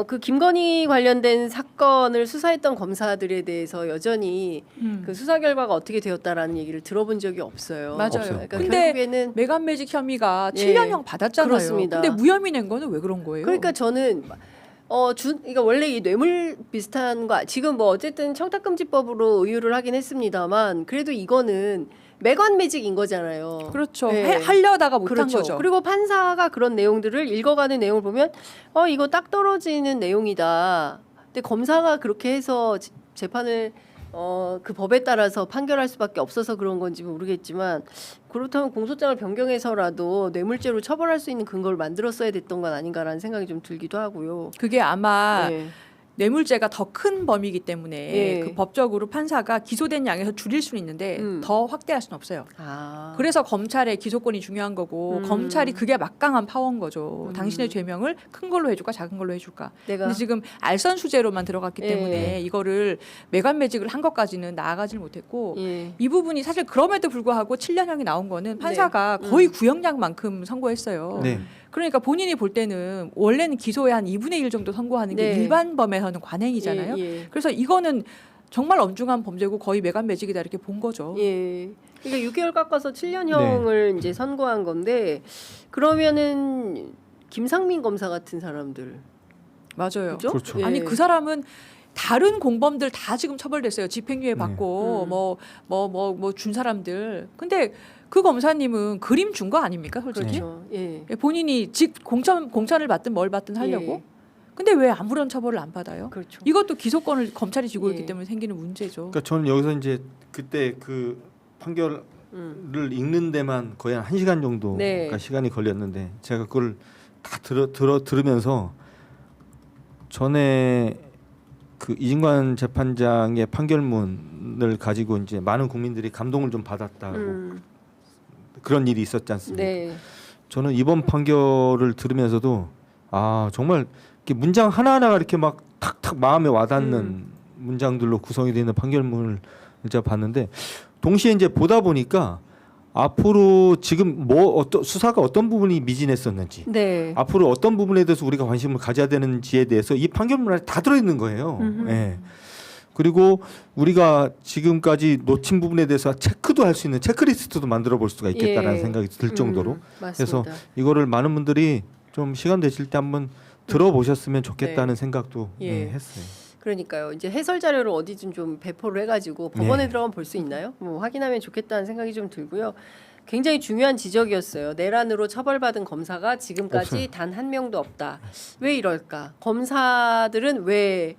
그 김건희 관련된 사건을 수사했던 검사들에 대해서 여전히 그 수사 결과가 어떻게 되었다라는 얘기를 들어본 적이 없어요. 맞아요. 없어요. 그러니까 근데 결국에는 메간매직 혐의가 예, 7년형 받았잖아요. 그렇습니다. 근데 무혐의 낸 거는 왜 그런 거예요? 그러니까 저는 그러니까 원래 이 뇌물 비슷한 거 지금 뭐 어쨌든 청탁금지법으로 의율을 하긴 했습니다만 그래도 이거는 매관매직인 거잖아요. 그렇죠. 네. 하려다가 못한 그렇죠. 거죠. 그리고 판사가 그런 내용들을 읽어가는 내용을 보면 이거 딱 떨어지는 내용이다. 근데 검사가 그렇게 해서 재판을 그 법에 따라서 판결할 수밖에 없어서 그런 건지 모르겠지만 그렇다면 공소장을 변경해서라도 뇌물죄로 처벌할 수 있는 근거를 만들었어야 됐던 건 아닌가라는 생각이 좀 들기도 하고요. 그게 아마 네. 뇌물죄가 더 큰 범위이기 때문에 예. 그 법적으로 판사가 기소된 양에서 줄일 수는 있는데 더 확대할 수는 없어요. 아. 그래서 검찰의 기소권이 중요한 거고 검찰이 그게 막강한 파워인 거죠. 당신의 죄명을 큰 걸로 해줄까 작은 걸로 해줄까. 내가 근데 지금 알선수재로만 들어갔기 예. 때문에 이거를 매관매직을 한 것까지는 나아가질 못했고 예. 이 부분이 사실 그럼에도 불구하고 7년형이 나온 거는 판사가 거의 구형량만큼 선고했어요. 네. 그러니까 본인이 볼 때는 원래는 기소의 한 2분의 1 정도 선고하는 게 네. 일반 범에서는 관행이잖아요. 예, 예. 그래서 이거는 정말 엄중한 범죄고 거의 매간매직이다 이렇게 본 거죠. 예. 그러니까 6개월 깎아서 7년형을 이제 선고한 건데 그러면은 김상민 검사 같은 사람들 맞아요. 그죠? 그렇죠. 예. 아니 그 사람은 다른 공범들 다 지금 처벌됐어요. 집행유예 받고 뭐 준 사람들. 근데 그 검사님은 그림 준 거 아닙니까, 솔직히? 그렇죠. 예. 본인이 공천을 받든 뭘 받든 하려고. 예. 근데 왜 아무런 처벌을 안 받아요? 그렇죠. 이것도 기소권을 검찰이 쥐고 예. 있기 때문에 생기는 문제죠. 그러니까 저는 여기서 이제 그때 그 판결을 읽는 데만 거의 한 1시간 정도가 네. 시간이 걸렸는데 제가 그걸 다 들으면서 전에 그 이진관 재판장의 판결문을 가지고 이제 많은 국민들이 감동을 좀 받았다고 그런 일이 있었지 않습니까? 네. 저는 이번 판결을 들으면서도 아 정말 이렇게 문장 하나하나가 이렇게 막 탁탁 마음에 와닿는 문장들로 구성이 되어 있는 판결문을 제가 봤는데 동시에 이제 보다 보니까 앞으로 지금 수사가 어떤 부분이 미진했었는지 네. 앞으로 어떤 부분에 대해서 우리가 관심을 가져야 되는지에 대해서 이 판결문 안에 다 들어있는 거예요. 예. 그리고 우리가 지금까지 놓친 부분에 대해서 체크도 할 수 있는 체크리스트도 만들어 볼 수가 있겠다라는 예. 생각이 들 정도로 맞습니다. 그래서 이거를 많은 분들이 좀 시간 되실 때 한번 들어보셨으면 좋겠다는 생각도 예. 했어요. 그러니까요. 이제 해설 자료를 어디쯤 좀 배포를 해가지고 법원에 네. 들어가면 볼 수 있나요? 뭐 확인하면 좋겠다는 생각이 좀 들고요. 굉장히 중요한 지적이었어요. 내란으로 처벌받은 검사가 지금까지 없어요. 단 한 명도 없다. 왜 이럴까? 검사들은 왜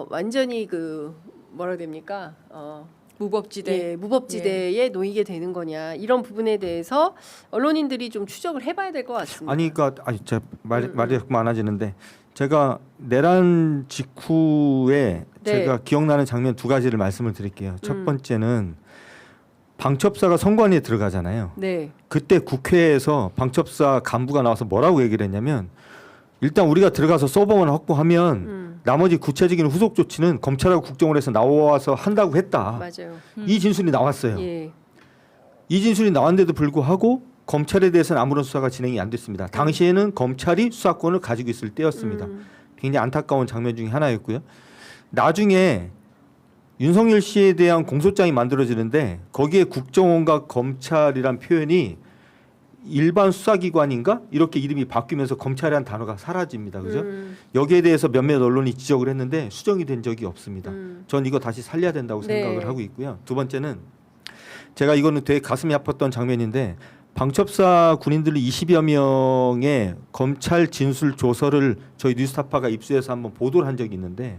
완전히 그 뭐라 해야 됩니까? 무법지대. 예, 무법지대에 놓이게 되는 거냐 이런 부분에 대해서 언론인들이 좀 추적을 해봐야 될 것 같습니다. 아니 그러니까 제가 말이 자꾸 많아지는데 제가 내란 직후에 네. 제가 기억나는 장면 두 가지를 말씀을 드릴게요. 첫 번째는 방첩사가 선관위에 들어가잖아요. 네. 그때 국회에서 방첩사 간부가 나와서 뭐라고 얘기를 했냐면 일단 우리가 들어가서 서버만 확보하면 나머지 구체적인 후속 조치는 검찰하고 국정을 해서 나와서 한다고 했다. 맞아요. 이 진술이 나왔어요. 예. 이 진술이 나왔는데도 불구하고 검찰에 대해서는 아무런 수사가 진행이 안 됐습니다. 당시에는 검찰이 수사권을 가지고 있을 때였습니다. 굉장히 안타까운 장면 중에 하나였고요. 나중에 윤석열 씨에 대한 공소장이 만들어지는데 거기에 국정원과 검찰이란 표현이 일반 수사기관인가 이렇게 이름이 바뀌면서 검찰이라는 단어가 사라집니다. 그죠? 여기에 대해서 몇몇 언론이 지적을 했는데 수정이 된 적이 없습니다. 전 이거 다시 살려야 된다고 네. 생각을 하고 있고요. 두 번째는 제가 이거는 되게 가슴이 아팠던 장면인데 방첩사 군인들이 20여 명의 검찰 진술 조서를 저희 뉴스타파가 입수해서 한번 보도를 한 적이 있는데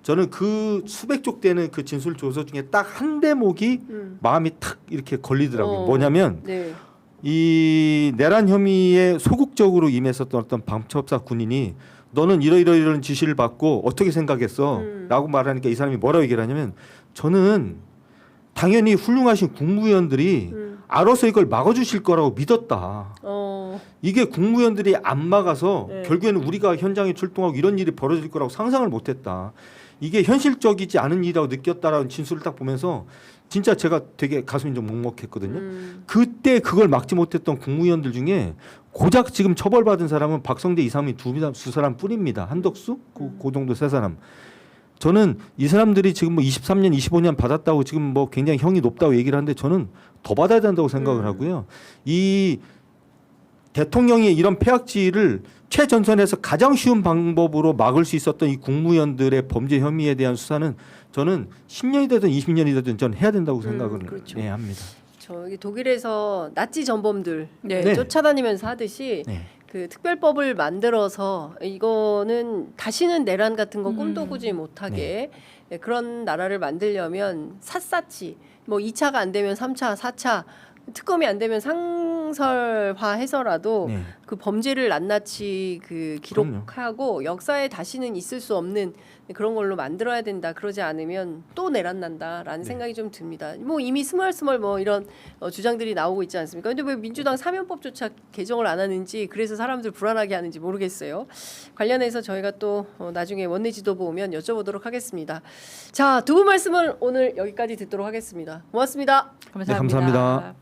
저는 그 수백 쪽 되는 그 진술 조서 중에 딱 한 대목이 마음이 탁 이렇게 걸리더라고요. 뭐냐면 네. 이 내란 혐의에 소극적으로 임했었던 어떤 방첩사 군인이 너는 이러이러이런 지시를 받고 어떻게 생각했어? 라고 말하니까 이 사람이 뭐라고 얘기를 하냐면 저는 당연히 훌륭하신 국무위원들이 알아서 이걸 막아주실 거라고 믿었다. 이게 국무위원들이 안 막아서 네. 결국에는 우리가 현장에 출동하고 이런 일이 벌어질 거라고 상상을 못했다. 이게 현실적이지 않은 일이라고 느꼈다라는 진술을 딱 보면서 진짜 제가 되게 가슴이 좀 먹먹했거든요. 그때 그걸 막지 못했던 국무위원들 중에 고작 지금 처벌받은 사람은 박성재, 이상민 두 사람 뿐입니다. 한덕수 그 정도 세 사람. 저는 이 사람들이 지금 뭐 23년, 25년 받았다고 지금 뭐 굉장히 형이 높다고 얘기를 하는데 저는 더 받아야 된다고 생각을 하고요. 이 대통령이 이런 폐악질을 최전선에서 가장 쉬운 방법으로 막을 수 있었던 이 국무위원들의 범죄 혐의에 대한 수사는 저는 10년이 되든 20년이 되든 전 해야 된다고 생각을 그렇죠. 합니다. 저기 독일에서 나치 전범들 네. 쫓아다니면서 하듯이 네. 그 특별법을 만들어서 이거는 다시는 내란 같은 거 꿈도 꾸지 못하게 그런 나라를 만들려면 샅샅이 뭐 2차가 안 되면 3차, 4차 특검이 안 되면 상설화해서라도 네. 그 범죄를 낱낱이 그 기록하고 역사에 다시는 있을 수 없는 그런 걸로 만들어야 된다. 그러지 않으면 또 내란 난다라는 생각이 좀 듭니다. 뭐 이미 스멀스멀 뭐 이런 주장들이 나오고 있지 않습니까? 근데 왜 민주당 사면법조차 개정을 안 하는지 그래서 사람들 불안하게 하는지 모르겠어요. 관련해서 저희가 또 나중에 원내 지도부 오면 여쭤보도록 하겠습니다. 자, 두 분 말씀을 오늘 여기까지 듣도록 하겠습니다. 고맙습니다. 감사합니다. 네, 감사합니다.